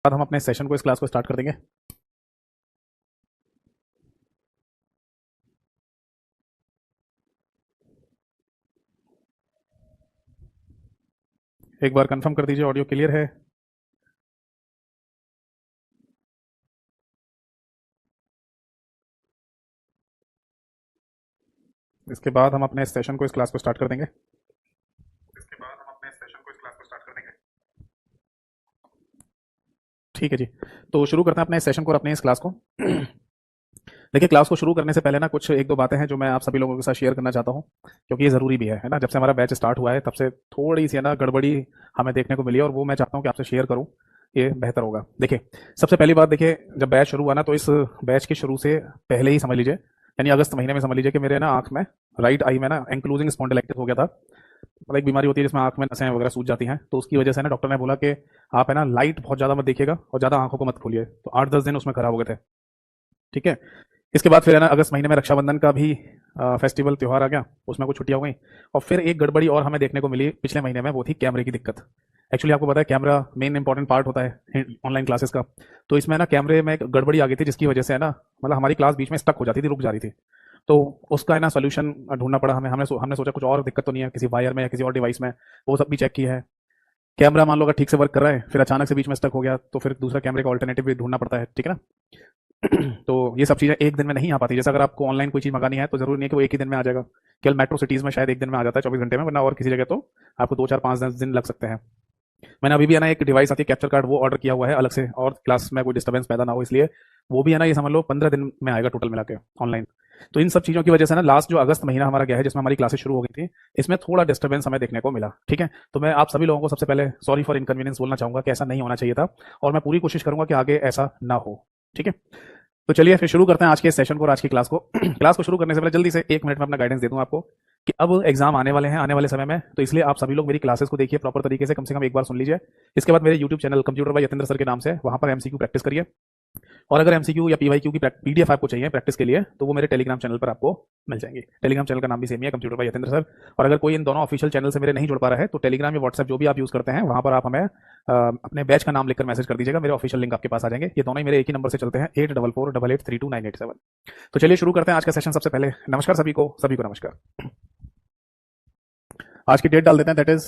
बाद हम अपने सेशन को इस क्लास को स्टार्ट कर देंगे। एक बार कंफर्म कर दीजिए ऑडियो क्लियर है। इसके बाद हम अपने सेशन को इस क्लास को स्टार्ट कर देंगे। ठीक है जी, तो शुरू करते हैं अपने सेशन को और अपने इस क्लास को। देखिए, क्लास को शुरू करने से पहले ना कुछ एक दो बातें हैं जो मैं आप सभी लोगों के साथ शेयर करना चाहता हूँ, क्योंकि ये ज़रूरी भी है ना। जब से हमारा बैच स्टार्ट हुआ है तब से थोड़ी सी है ना गड़बड़ी हमें देखने को मिली है और वो मैं चाहता हूँ कि आपसे शेयर करूँ, ये बेहतर होगा। देखिए, सबसे पहली बात, देखिए जब बैच शुरू हुआ ना तो इस बैच के शुरू से पहले ही समझ लीजिए, यानी अगस्त महीने में समझ लीजिए कि मेरे ना आँख में, राइट आई में ना एंक्लूजिंग स्पॉन्डिलाइटिस हो गया था। मतलब एक बीमारी होती है जिसमें आँख में नसें वगैरह सूज जाती हैं, तो उसकी वजह से ना डॉक्टर ने बोला कि आप है ना लाइट बहुत ज़्यादा मत देखिएगा और ज़्यादा आँखों को मत खोलिए। तो 8-10 दिन उसमें खराब हो गए थे। ठीक है, इसके बाद फिर है ना अगस्त महीने में रक्षाबंधन का भी फेस्टिवल त्यौहार आ गया, उसमें कुछ छुट्टियां हो गई। और फिर एक गड़बड़ी और हमें देखने को मिली पिछले महीने में, वो थी कैमरे की दिक्कत। एक्चुअली आपको पता है कैमरा मेन इंपॉर्टेंट पार्ट होता है ऑनलाइन क्लासेस का। तो इसमें ना कैमरे में एक गड़बड़ी आ गई थी जिसकी वजह से है ना, मतलब हमारी क्लास बीच में स्टक हो जाती थी, रुक जा रही थी। तो उसका है ना सोल्यूशन ढूंढना पड़ा हमें। हमने सोचा कुछ और दिक्कत तो नहीं है किसी वायर में या किसी और डिवाइस में, वो सब भी चेक किया है। कैमरा मान लो अगर ठीक से वर्क कर रहा है, फिर अचानक से बीच में स्टक हो गया तो फिर दूसरा कैमरे का ऑल्टरनेटिव भी ढूंढना पड़ता है, ठीक है ना। तो ये सब चीज़ें एक दिन में नहीं आ पाती। जैसे अगर आपको ऑनलाइन कोई चीज़ मंगानी है तो जरूरी नहीं है कि वो एक ही दिन में आ जाएगा। केवल मेट्रो सिटीज़ में शायद एक दिन में आ जाता है 24 घंटे में, वरना और किसी जगह तो आपको 2, 4, 5, 10 दिन लग सकते हैं। मैंने अभी भी है ना एक डिवाइस आती है कैप्चर कार्ड, वो ऑर्डर किया हुआ है अलग से, और क्लास में कोई डिस्टर्बेंस पैदा ना हो इसलिए। वो भी है ना, ये समझ लो 15 दिन में आएगा टोटल मिला के ऑनलाइन। तो इन सब चीज़ों की वजह से ना लास्ट जो अगस्त महीना हमारा गया है जिसमें हमारी क्लासेस शुरू हो गई थी, इसमें थोड़ा डिस्टर्बेंस हमें देखने को मिला। ठीक है, तो मैं आप सभी लोगों को सबसे पहले सॉरी फॉर इनकन्वीनियंस बोलना चाहूंगा कि ऐसा नहीं होना चाहिए था, और मैं पूरी कोशिश करूंगा कि आगे ऐसा ना हो। ठीक है, तो चलिए फिर शुरू करते हैं आज के सेशन को और आज की क्लास को। क्लास को शुरू करने से पहले जल्दी से 1 मिनट में अपना गाइडेंस दे दूं आपको कि अब एग्जाम आने वाले हैं आने वाले समय में, तो इसलिए आप सभी लोग मेरी क्लासेस को देखिए प्रॉपर तरीके से कम एक बार सुन लीजिए। इसके बाद मेरे YouTube channel computer by Yatendra sir के नाम से, वहां पर एमसीक्यू प्रैक्टिस करिए। और अगर एमसीक्यू या पीवाईक्यू की पीडीएफ आपको चाहिए प्रैक्टिस के लिए, तो वो मेरे टेलीग्राम चैनल पर आपको मिल जाएंगे। टेलीग्राम चैनल का नाम भी सेम ही है, कंप्यूटर बाय यतेंद्र सर। और अगर कोई इन दोनों ऑफिशियल चैनल से मेरे नहीं जुड़ पा रहा है तो टेलीग्राम या व्हाट्सएप जो भी आप यूज करते हैं वहां पर आप हमें अपने बैच का नाम लिखकर मैसेज कर दीजिएगा, मेरे ऑफिशियल लिंक आपके पास आ जाएंगे। ये दोनों ही मेरे एक ही नंबर से चलते हैं, 8448832987। तो चलिए शुरू करते हैं आज का सेशन। सबसे पहले नमस्कार सभी को नमस्कार। आज की डेट डाल देते हैं, दैट इज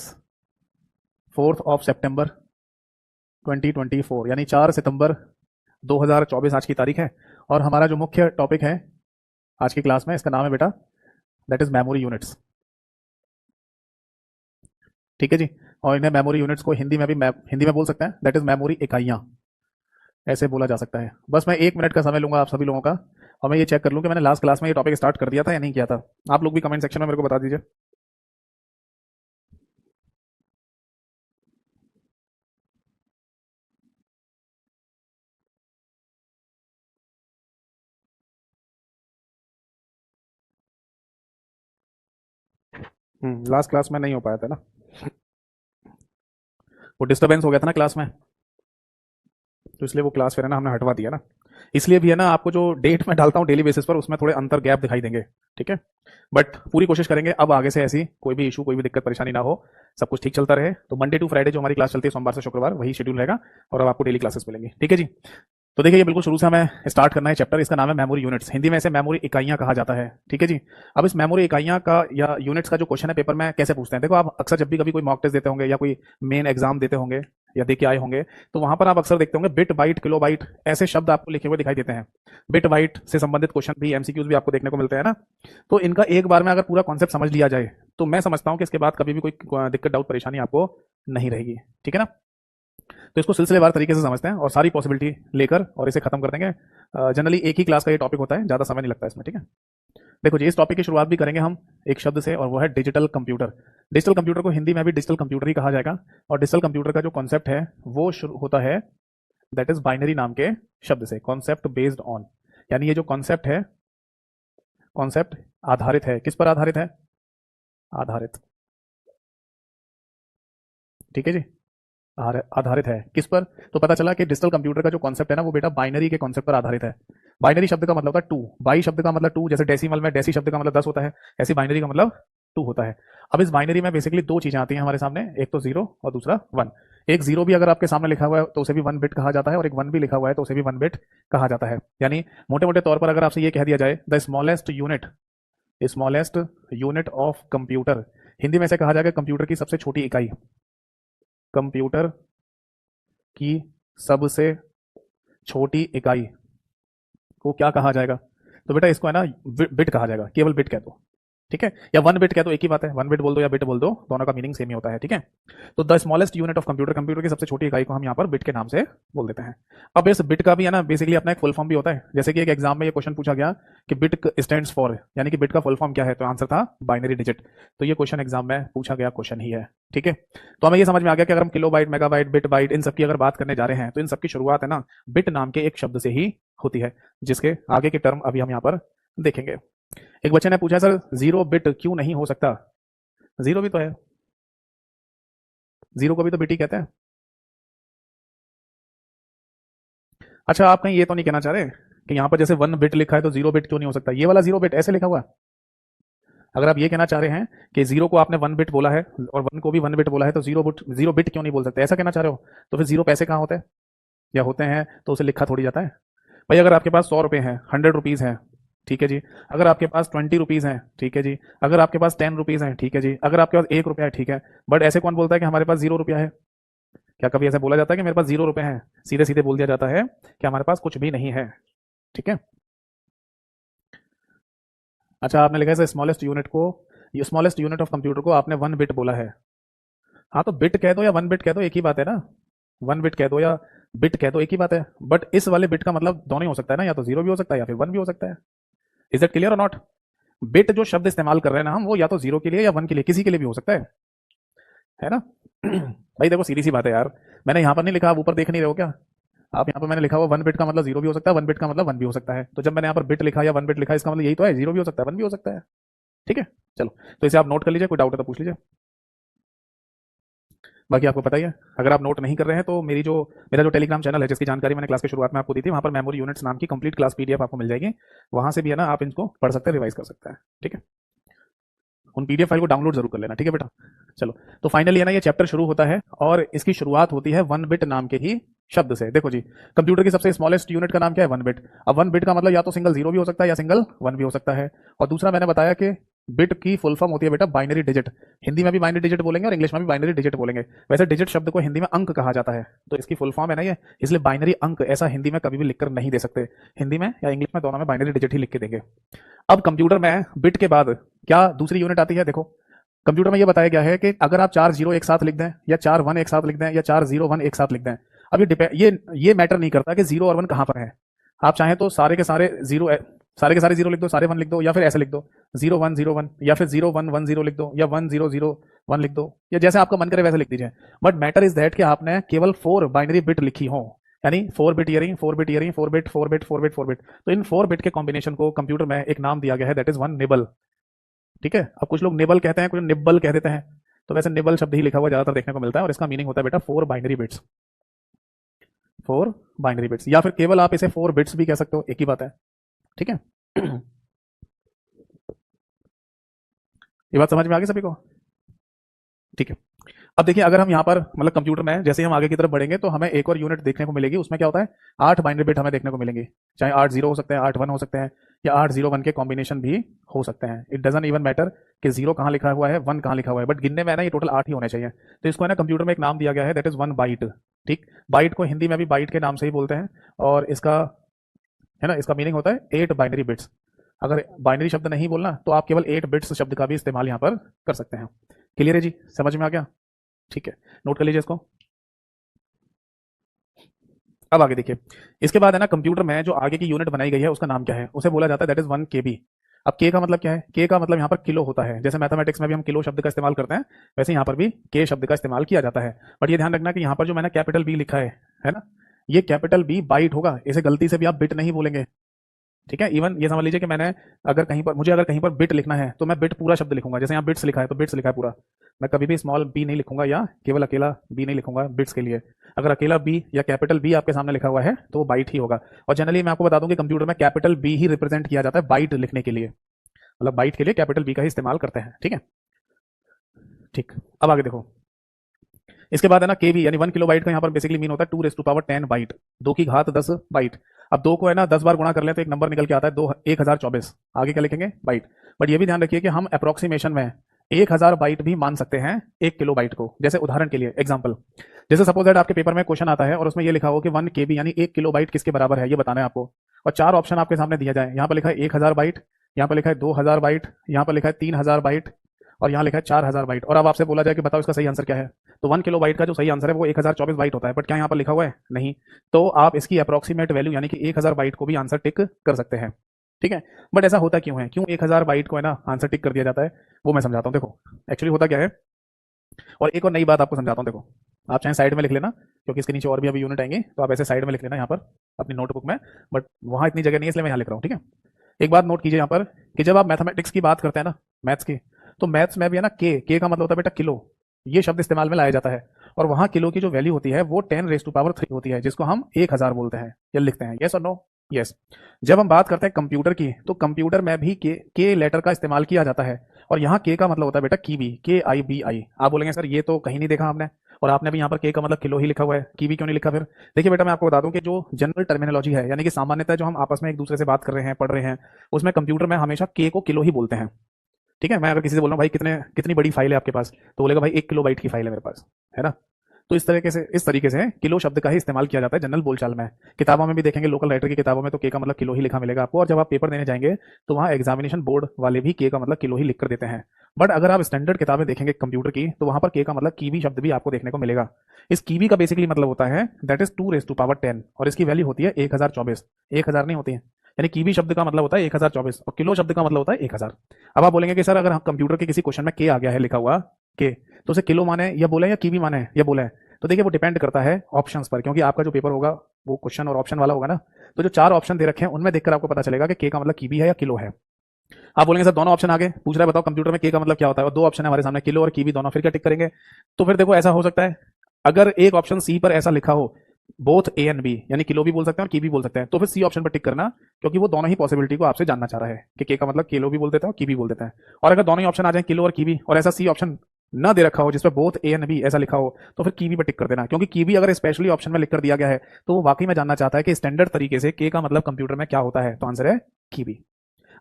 4 सितंबर 2024, यानी 4 सितंबर 2024 आज की तारीख है। और हमारा जो मुख्य टॉपिक है आज की क्लास में, इसका नाम है बेटा, दैट इज मेमोरी यूनिट्स। ठीक है जी, और इन्हें मेमोरी यूनिट्स को हिंदी में भी हिंदी में बोल सकते हैं, दैट इज मेमोरी इकाइयां, ऐसे बोला जा सकता है। बस मैं 1 मिनट का समय लूंगा आप सभी लोगों का, और मैं ये चेक कर लूं कि मैंने लास्ट क्लास में ये टॉपिक स्टार्ट कर दिया था या नहीं किया था। आप लोग भी कमेंट सेक्शन में मेरे को बता दीजिए। लास्ट क्लास में नहीं हो पाया था ना, वो डिस्टर्बेंस हो गया था ना क्लास में, तो इसलिए वो क्लास फिर है ना हमने हटवा दिया ना। इसलिए भी है ना आपको जो डेट में डालता हूँ डेली बेसिस पर, उसमें थोड़े अंतर गैप दिखाई देंगे। ठीक है, बट पूरी कोशिश करेंगे अब आगे से ऐसी कोई भी इशू, कोई भी दिक्कत परेशानी ना हो, सब कुछ ठीक चलता रहे। तो मंडे टू फ्राइडे जो हमारी क्लास चलती है, सोमवार से शुक्रवार, वही शेड्यूल रहेगा और अब आपको डेली क्लासेस मिलेंगी। ठीक है जी, तो देखिए ये बिल्कुल शुरू से हमें स्टार्ट करना है चैप्टर, इसका नाम है मेमोरी यूनिट्स, हिंदी में इसे मेमोरी इकाइयां कहा जाता है। ठीक है जी, अब इस मेमोरी इकाइयां का या यूनिट्स का जो क्वेश्चन है पेपर में कैसे पूछते हैं, देखो आप अक्सर जब भी कभी कोई मॉक टेस्ट देते होंगे या कोई मेन एग्जाम देते होंगे या दे के आए होंगे, तो वहां पर आप अक्सर देखते होंगे बिट बाइट किलो बाइट ऐसे शब्द आपको लिखे हुए दिखाई देते हैं। बिट बाइट से संबंधित क्वेश्चन भी, एमसीक्यूज भी आपको देखने को मिलते हैं ना। तो इनका एक बार में अगर पूरा कॉन्सेप्ट समझ लिया जाए तो मैं समझता हूं कि इसके बाद कभी भी कोई दिक्कत डाउट परेशानी आपको नहीं रहेगी। ठीक है ना, तो इसको सिलसिलेवार तरीके से समझते हैं और सारी पॉसिबिलिटी लेकर और इसे खत्म कर देंगे। जनरली एक ही क्लास का ये टॉपिक होता है, ज़्यादा समय नहीं लगता इसमें। ठीक है, देखो जी, इस टॉपिक की शुरुआत भी करेंगे हम एक शब्द से, और वो है डिजिटल कंप्यूटर। डिजिटल कंप्यूटर को हिंदी में भी डिजिटल कंप्यूटर ही कहा जाएगा। और डिजिटल कंप्यूटर का जो कॉन्सेप्ट है वो शुरू होता है, दैट इज बाइनरी नाम के शब्द से, कॉन्सेप्ट बेस्ड ऑन। यानी ये जो कॉन्सेप्ट है, कॉन्सेप्ट आधारित है, किस पर आधारित है? आधारित। ठीक है जी, आधारित है किस पर? तो पता चला कि डिजिटल कंप्यूटर का जो कॉन्सेप्ट है ना, वो बेटा बाइनरी के कॉन्सेप्ट पर आधारित है। बाइनरी शब्द का मतलब होता है टू, बाई शब्द का मतलब टू, जैसे डेसिमल में डेसी शब्द का मतलब 10 होता है, ऐसी बाइनरी का मतलब 2 होता है। अब इस बाइनरी में बेसिकली 2 चीजें आती हैं हमारे सामने, एक तो 0 और दूसरा 1। एक जीरो भी अगर आपके सामने लिखा हुआ है तो उसे भी वन बिट कहा जाता है, और एक वन भी लिखा हुआ है तो उसे भी वन बिट कहा जाता है। यानी मोटे मोटे तौर पर अगर आपसे ये कह दिया जाए the smallest unit of computer, Hindi में से कहा जाएगा कंप्यूटर की सबसे छोटी इकाई, कंप्यूटर की सबसे छोटी इकाई को क्या कहा जाएगा? तो बेटा इसको है ना बिट कहा जाएगा, केवल बिट कह दो, ठीक है, या वन बिट कह दो, एक ही बात है, वन बिट बोल दो या बिट बोल दो, दोनों का मीनिंग सेम ही होता है, ठीक है। तो the smallest unit of computer, computer की सबसे छोटी इकाई को हम यहाँ पर बिट के नाम से बोल देते हैं। अब इस बिट का भी है ना बेसिकली अपना एक फुल फॉर्म भी होता है, जैसे कि एक एग्जाम में ये क्वेश्चन पूछा गया कि बिट स्टैंड्स फॉर, यानी कि बिट का फुल फॉर्म क्या है, तो आंसर था बाइनरी डिजिट। तो ये क्वेश्चन एग्जाम में पूछा गया क्वेश्चन ही है, ठीक है। तो हमें ये समझ में आ गया कि अगर हम kilobyte, megabyte, bit byte, इन सबकी अगर बात करने जा रहे हैं तो इन सबकी शुरुआत है ना बिट नाम के एक शब्द से ही होती है, जिसके आगे की टर्म अभी हम यहाँ पर देखेंगे। एक बच्चे ने पूछा सर जीरो बिट क्यों नहीं हो सकता? जीरो भी तो है, जीरो को भी तो बिट ही कहते हैं। अच्छा, आप कहीं ये तो नहीं कहना चाह रहे कि यहाँ पर जैसे वन बिट लिखा है तो जीरो बिट क्यों नहीं हो सकता, ये वाला जीरो बिट ऐसे लिखा हुआ है? अगर आप ये कहना चाह रहे हैं कि जीरो को आपने वन बिट बोला है और वन को भी वन बिट बोला है तो जीरो बिट क्यों नहीं बोल सकते, ऐसा कहना चाह रहे हो, तो फिर जीरो पैसे कहाँ होते हैं या होते हैं तो उसे लिखा थोड़ी जाता है। भाई अगर आपके पास 100 रुपये हैं, 100 रुपीज़ हैं, ठीक है जी, अगर आपके पास 20 रुपीज़ हैं, ठीक है जी, अगर आपके पास 10 रुपीज़ हैं, ठीक है जी, अगर आपके पास 1 रुपया है, ठीक है, बट ऐसे कौन बोलता है कि हमारे पास 0 रुपया है? क्या कभी ऐसा बोला जाता है कि मेरे पास 0 रुपये हैं? सीधे सीधे बोल दिया जाता है कि हमारे पास कुछ भी नहीं है, ठीक है। अच्छा, आपने लिखा है स्मॉलेस्ट यूनिट को, ये स्मॉलेस्ट यूनिट ऑफ कंप्यूटर को आपने वन बिट बोला है। हाँ तो बिट कह दो या वन बिट कह दो एक ही बात है ना, वन बिट कह दो या बिट कह दो एक ही बात है, बट इस वाले बिट का मतलब दोनों ही हो सकता है ना, या तो जीरो भी हो सकता है या फिर वन भी हो सकता है। इज इट क्लियर और नॉट? बिट जो शब्द इस्तेमाल कर रहे हैं ना हम, वो या तो जीरो के लिए या वन के लिए, किसी के लिए भी हो सकता है ना। भाई देखो सीधी सी बात है यार, मैंने यहाँ पर नहीं लिखा, आप ऊपर देख नहीं रहे हो क्या? आप यहाँ पर मैंने लिखा हुआ वन बिट का मतलब जीरो भी हो सकता है, वन बिट का मतलब वन भी हो सकता है, तो जब मैंने यहाँ पर बिट लिखा या वन बिट लिखा इसका मतलब यही तो है, जीरो भी हो सकता है वन भी हो सकता है, ठीक है। चलो, तो इसे आप नोट कर लीजिए, कोई डाउट है तो पूछ लीजिए। बाकी आपको पता ही है, अगर आप नोट नहीं कर रहे हैं तो मेरा जो टेलीग्राम चैनल है, जिसकी जानकारी मैंने क्लास के शुरुआत में आपको दी थी, वहाँ पर मेमोरी यूनिट्स नाम की कंप्लीट क्लास पीडीएफ आपको मिल जाएगी, वहाँ से भी है ना आप इनको पढ़ सकते हैं, रिवाइज कर सकते हैं, ठीक है। उन पीडीएफ फाइल को डाउनलोड जरूर कर लेना, ठीक है बेटा। चलो, तो फाइनली है ना ये चैप्टर शुरू होता है और इसकी शुरुआत होती है वन बिट नाम के ही शब्द से। देखो जी, कंप्यूटर की सबसे स्मॉलेस्ट यूनिट का नाम क्या है? One bit. अब वन बिट का मतलब या तो सिंगल जीरो भी हो सकता है या सिंगल वन भी हो सकता है, और दूसरा मैंने बताया कि बिट की फुल फॉर्म होती है बेटा बाइनरी डिजिट, हिंदी में भी बाइनरी डिजिट बोलेंगे और इंग्लिश में भी बाइनरी डिजिट बोलेंगे। वैसे डिजिट शब्द को हिंदी में अंक कहा जाता है, तो इसकी फुल फॉर्म है ना ये, इसलिए बाइनरी अंक ऐसा हिंदी में कभी भी लिखकर नहीं दे सकते, हिंदी में या इंग्लिश में दोनों में बाइनरी डिजिट ही लिख के देंगे। अब कंप्यूटर में बिट के बाद क्या दूसरी यूनिट आती है? देखो, कंप्यूटर में ये बताया गया है कि अगर आप 4 0 एक साथ लिख दें या 4 1 एक साथ लिख दें या 4 0 1 एक साथ लिख दें, अब ये मैटर नहीं करता कि जीरो और वन कहाँ पर है। आप चाहें तो सारे के सारे जीरो लिख दो, सारे वन लिख दो, या फिर ऐसे लिख दो 0 1 0 1, या फिर 0 1 1 0 लिख दो, या 1 0 0 1 लिख दो, या जैसे आपका मन करे वैसे लिख दीजिए। बट मैटर इज दैट कि आपने केवल 4 बाइनरी बिट लिखी हो, यानी 4 बिट ईयरिंग, 4 बिट ईयरिंग, 4 बिट 4 बिट 4 बिट 4 बिट, तो इन 4 बिट के कॉम्बिनेशन को कंप्यूटर में एक नाम दिया गया है, दैट इज वन निबल, ठीक है। अब कुछ लोग निबल कहते हैं, कुछ निब्बल कह देते हैं, तो वैसे निबल शब्द ही लिखा हुआ ज्यादातर देखने को मिलता है और इसका मीनिंग होता है बेटा 4 बाइनरी बिट्स, 4 बाइनरी बिट्स, या फिर केवल आप इसे 4 बिट्स भी कह सकते हो, एक ही बात है, ठीक है। ये बात समझ में आ गई सभी को? ठीक है। अब देखिए, अगर हम यहाँ पर मतलब कंप्यूटर में जैसे ही हम आगे की तरफ बढ़ेंगे तो हमें एक और यूनिट देखने को मिलेगी, उसमें क्या होता है 8 बाइनरी बिट हमें देखने को मिलेंगे, चाहे 8 0 हो सकते हैं, 8 1 हो सकते हैं, या 8 0 1 के कॉम्बिनेशन भी हो सकते हैं। इट डजंट इवन मैटर कि जीरो कहाँ लिखा हुआ है, वन कहाँ लिखा हुआ है, बट गिनने में ना ये टोटल 8 ही होने चाहिए। तो इसको है ना कंप्यूटर में एक नाम दिया गया है, दैट इज वन बाइट, ठीक। बाइट को हिंदी में भी बाइट के नाम से ही बोलते हैं, और इसका है ना इसका मीनिंग होता है 8 बाइनरी बिट्स। अगर बाइनरी शब्द नहीं बोलना तो आप केवल 8 बिट्स शब्द का भी इस्तेमाल यहाँ पर कर सकते हैं। क्लियर है जी, समझ में आ गया? ठीक है, नोट कर लीजिए इसको। अब आगे देखिए, इसके बाद है ना कंप्यूटर में जो आगे की यूनिट बनाई गई है उसका नाम क्या है? उसे बोला जाता है दैट इज 1 KB। अब के का मतलब क्या है? के का मतलब यहाँ पर किलो होता है, जैसे मैथमेटिक्स में भी हम किलो शब्द का इस्तेमाल करते हैं, वैसे यहाँ पर भी के शब्द का इस्तेमाल किया जाता है। बट ये ध्यान रखना कि यहाँ पर जो मैंने कैपिटल बी लिखा है ना, ये कैपिटल बी बाइट होगा, इसे गलती से भी आप बिट नहीं बोलेंगे, ठीक है। इवन ये समझ लीजिए कि मुझे अगर कहीं पर बिट लिखना है तो मैं बिट पूरा शब्द लिखूंगा, जैसे यहाँ बिट्स लिखा है तो बिट्स लिखा है पूरा, मैं कभी भी स्मॉल बी नहीं लिखूंगा या केवल अकेला बी नहीं लिखूंगा बिट्स के लिए। अगर अकेला बी या कैपिटल बी आपके सामने लिखा हुआ है तो वो बाइट ही होगा। और जनरली मैं आपको बता दूं कि कंप्यूटर में कैपिटल बी ही रिप्रेजेंट किया जाता है बाइट लिखने के लिए, मतलब बाइट के लिए कैपिटल बी का ही इस्तेमाल करते हैं, ठीक है। ठीक, अब आगे देखो, इसके बाद है ना केवी यानी 1 किलो बाइट का यहाँ पर बेसिकली मीन होता है 2 × 10 बाइट, 2 की घात 10 बाइट। अब 2 को है ना 10 बार गुणा कर लें तो एक नंबर निकल के आता है 1024। आगे क्या लिखेंगे बाइट। बट ये भी ध्यान रखिए कि हम अप्रोक्सीमेशन में 1000 बाइट भी मान सकते हैं 1 किलो बाइट को। जैसे उदाहरण के लिए एग्जाम्पल, जैसे सपोज दैट आपके पेपर में क्वेश्चन आता है और उसमें ये लिखा हो कि 1 केबी यानी 1 किलो बाइट किसके बराबर है, ये बताना है आपको। और 4 ऑप्शन आपके सामने दिया जाए, यहाँ पर लिखा है 1000 बाइट, यहाँ पर लिखा है 2000 बाइट, यहाँ पर लिखा है 3000 बाइट और यहाँ लिखा है 4000 बाइट। और अब आपसे बोला जाए कि बताओ इसका सही आंसर क्या है, तो 1 किलो बाइट का जो सही आंसर है वो 1024 बाइट होता है। बट क्या यहाँ पर लिखा हुआ है? नहीं। तो आप इसकी अप्रोक्सीमेट वैल्यू यानी कि 1000 बाइट को भी आंसर टिक कर सकते हैं। ठीक है, बट ऐसा होता क्यों है, क्यों 1000 बाइट को है ना आंसर टिक कर दिया जाता है, वो मैं समझाता हूँ। देखो एक्चुअली होता क्या है, और एक और नई बात आपको समझाता हूँ। देखो आप चाहे साइड में लिख लेना, क्योंकि इसके नीचे और भी अभी यूनिट आएंगे, तो आप ऐसे साइड में लिख लेना यहाँ पर अपनी नोटबुक में, बट वहाँ इतनी जगह नहीं है इसलिए मैं यहाँ लिख रहा हूँ। ठीक है, एक बात नोट कीजिए यहाँ पर कि जब आप मैथमेटिक्स की बात करते हैं ना, मैथ्स की, तो मैथ्स में भी है ना के का मतलब होता है बेटा किलो, ये शब्द इस्तेमाल में लाया जाता है। और वहाँ किलो की जो वैल्यू होती है वो 10⁻³ होती है, जिसको हम 1000 बोलते हैं या लिखते हैं। यस और नो? यस। जब हम बात करते हैं कंप्यूटर की, तो कंप्यूटर में भी के लेटर का इस्तेमाल किया जाता है, और यहाँ के का मतलब होता है बेटा कीबी, KIBI। आप बोलेंगे सर ये तो कहीं नहीं देखा हमने, और आपने भी यहाँ पर के का मतलब किलो ही लिखा हुआ है, कीबी क्यों नहीं लिखा? फिर देखिए बेटा मैं आपको बता दूं कि जो जनरल टर्मिनोलॉजी है, यानी कि सामान्यतः जो हम आपस में एक दूसरे से बात कर रहे हैं, पढ़ रहे हैं, उसमें कंप्यूटर में हमेशा के को किलो ही बोलते हैं। ठीक है, मैं अगर किसी से बोल रहा हूँ भाई कितनी बड़ी फाइल है आपके पास, तो बोलेगा भाई 1 किलो बाइट की फाइल है मेरे पास, है ना। तो इस तरीके से किलो शब्द का ही इस्तेमाल किया जाता है जनरल बोलचाल में। किताबों में भी देखेंगे, लोकल राइटर की किताबों में तो के का मतलब किलो ही लिखा मिलेगा आपको, और जब आप पेपर देने जाएंगे तो वहाँ एग्जामिनेशन बोर्ड वाले भी के का मतलब किलो ही लिख कर देते हैं। बट अगर आप स्टैंडर्ड किताबें देखेंगे कंप्यूटर की, तो वहां पर के का मतलब कीवी शब्द भी आपको देखने को मिलेगा। इस कीवी का बेसिकली मतलब होता है दैट इज 2⁻10, और इसकी वैल्यू होती है 1024। 1000 नहीं होती है, यानी कीवी शब्द का मतलब होता है 1024 और किलो शब्द का मतलब होता है 1000। अब आप बोलेंगे कि सर अगर हम कंप्यूटर के किसी क्वेश्चन में के आ गया है लिखा हुआ के, तो उसे किलो माने या बोले या कीवी माने या बोले, तो देखिए वो डिपेंड करता है ऑप्शंस पर, क्योंकि आपका जो पेपर होगा वो क्वेश्चन और ऑप्शन वाला होगा ना। तो जो 4 ऑप्शन दे रखे हैं उनमें देखकर आपको पता चलेगा कि के का मतलब कीवी है या किलो है। आप बोलेंगे सर दोनों ऑप्शन आगे पूछ रहा है, बताओ कंप्यूटर में के का मतलब क्या होता है, और 2 ऑप्शन है हमारे सामने, किलो और कीवी दोनों, फिर क्या टिक करेंगे? तो फिर देखो ऐसा हो सकता है, अगर एक ऑप्शन सी पर ऐसा लिखा हो बोथ ए एंड बी, यानी किलो भी बोल सकते हैं और की भी बोल सकते हैं, तो फिर सी ऑप्शन पर टिक करना, क्योंकि वो दोनों ही पॉसिबिलिटी को आपसे जानना चाह रहा है कि के का मतलब किलो भी बोल देते हैं और की भी बोल देते हैं। और अगर दोनों ही ऑप्शन आ जाए किलो और की भी, और ऐसा सी ऑप्शन न दे रखा हो जिसपे बोथ ए एंड बी ऐसा लिखा हो, तो फिर कीवी पर टिक कर देना, क्योंकि कीवी अगर स्पेशली ऑप्शन में लिख कर दिया गया है तो वो वाकई में जानना चाहता है कि स्टैंडर्ड तरीके से के का मतलब कंप्यूटर में क्या होता है, तो आंसर है कीवी।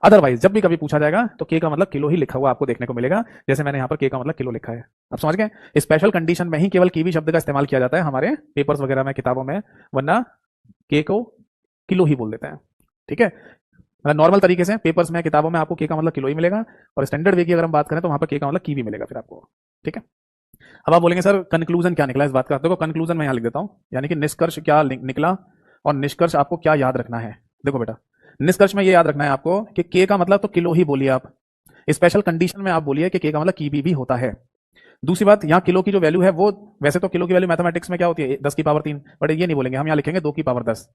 अदरवाइज जब भी कभी पूछा जाएगा तो के का मतलब किलो ही लिखा हुआ आपको देखने को मिलेगा, जैसे मैंने यहाँ पर के का मतलब किलो लिखा है। आप समझ गए? स्पेशल कंडीशन में ही केवल कीवी शब्द का इस्तेमाल किया जाता है हमारे पेपर्स वगैरह में, किताबों में, वरना के को किलो ही बोल देते हैं। ठीक है, मतलब नॉर्मल तरीके से पेपर्स में, किताबों में आपको के का मतलब किलो ही मिलेगा, और स्टैंडर्ड वे की अगर हम बात करें तो वहां पर के का मतलब की भी मिलेगा फिर आपको। ठीक है, अब आप बोलेंगे सर कंक्लूजन क्या निकला इस बात का? देखो कंक्लूजन मैं यहाँ लिख देता हूँ, यानी कि निष्कर्ष क्या निकला, और निष्कर्ष आपको क्या याद रखना है। देखो बेटा, निष्कर्ष में ये याद रखना है आपको कि के का मतलब तो किलो ही बोलिए आप, स्पेशल कंडीशन में आप बोलिए कि के का मतलब की भी होता है। दूसरी बात, यहाँ किलो की जो वैल्यू है वो, वैसे तो किलो की वैल्यू मैथमेटिक्स में क्या होती है 10⁻3, बट ये नहीं बोलेंगे हम, यहाँ लिखेंगे 2⁻10।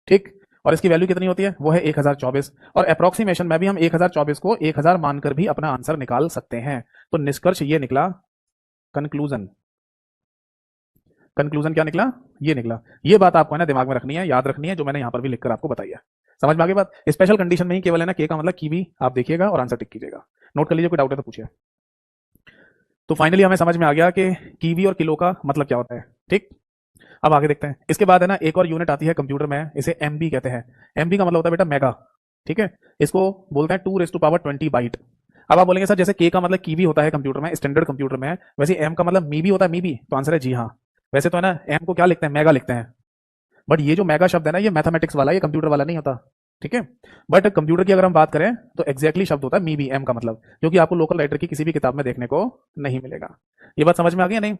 ठीक, और इसकी वैल्यू कितनी होती है, वो है 1024, और अप्रोक्सीमेशन में भी हम 1024 को 1000 मानकर भी अपना आंसर निकाल सकते हैं। तो निष्कर्ष ये निकला, कंक्लूजन, कंक्लूजन क्या निकला, ये निकला। ये बात आपको है ना दिमाग में रखनी है, याद रखनी है, जो मैंने यहाँ पर भी लिखकर आपको बताई है। समझ में आ गई बात? स्पेशल कंडीशन में ही केवल है ना के का मतलब की भी आप देखिएगा और आंसर टिक कीजिएगा। नोट कर लीजिए, कोई डाउट है तो पूछिए। तो फाइनली हमें समझ में आ गया कि कीवी और किलो का मतलब क्या होता है। ठीक, अब आगे देखते हैं। इसके बाद है ना एक और यूनिट आती है कंप्यूटर में, इसे एमबी कहते हैं। एमबी का मतलब होता है बेटा मेगा। ठीक है, इसको बोलते हैं 2⁻20 बाइट। अब आप बोलेंगे सर जैसे के का मतलब कीवी होता है कंप्यूटर में, स्टैंडर्ड कंप्यूटर में, वैसे एम का मतलब मी भी होता है, मी भी, तो आंसर है जी हाँ। वैसे तो है ना एम को क्या लिखते हैं, मेगा लिखते हैं, बट ये जो मेगा शब्द है ना ये मैथमेटिक्स वाला, ये कंप्यूटर वाला नहीं होता। ठीक है, बट कंप्यूटर की अगर हम बात करें तो एग्जैक्टली शब्द होता है मी भी, एम का मतलब, जो कि आपको लोकल राइटर की किसी भी किताब में देखने को नहीं मिलेगा। ये बात समझ में आ गई या नहीं?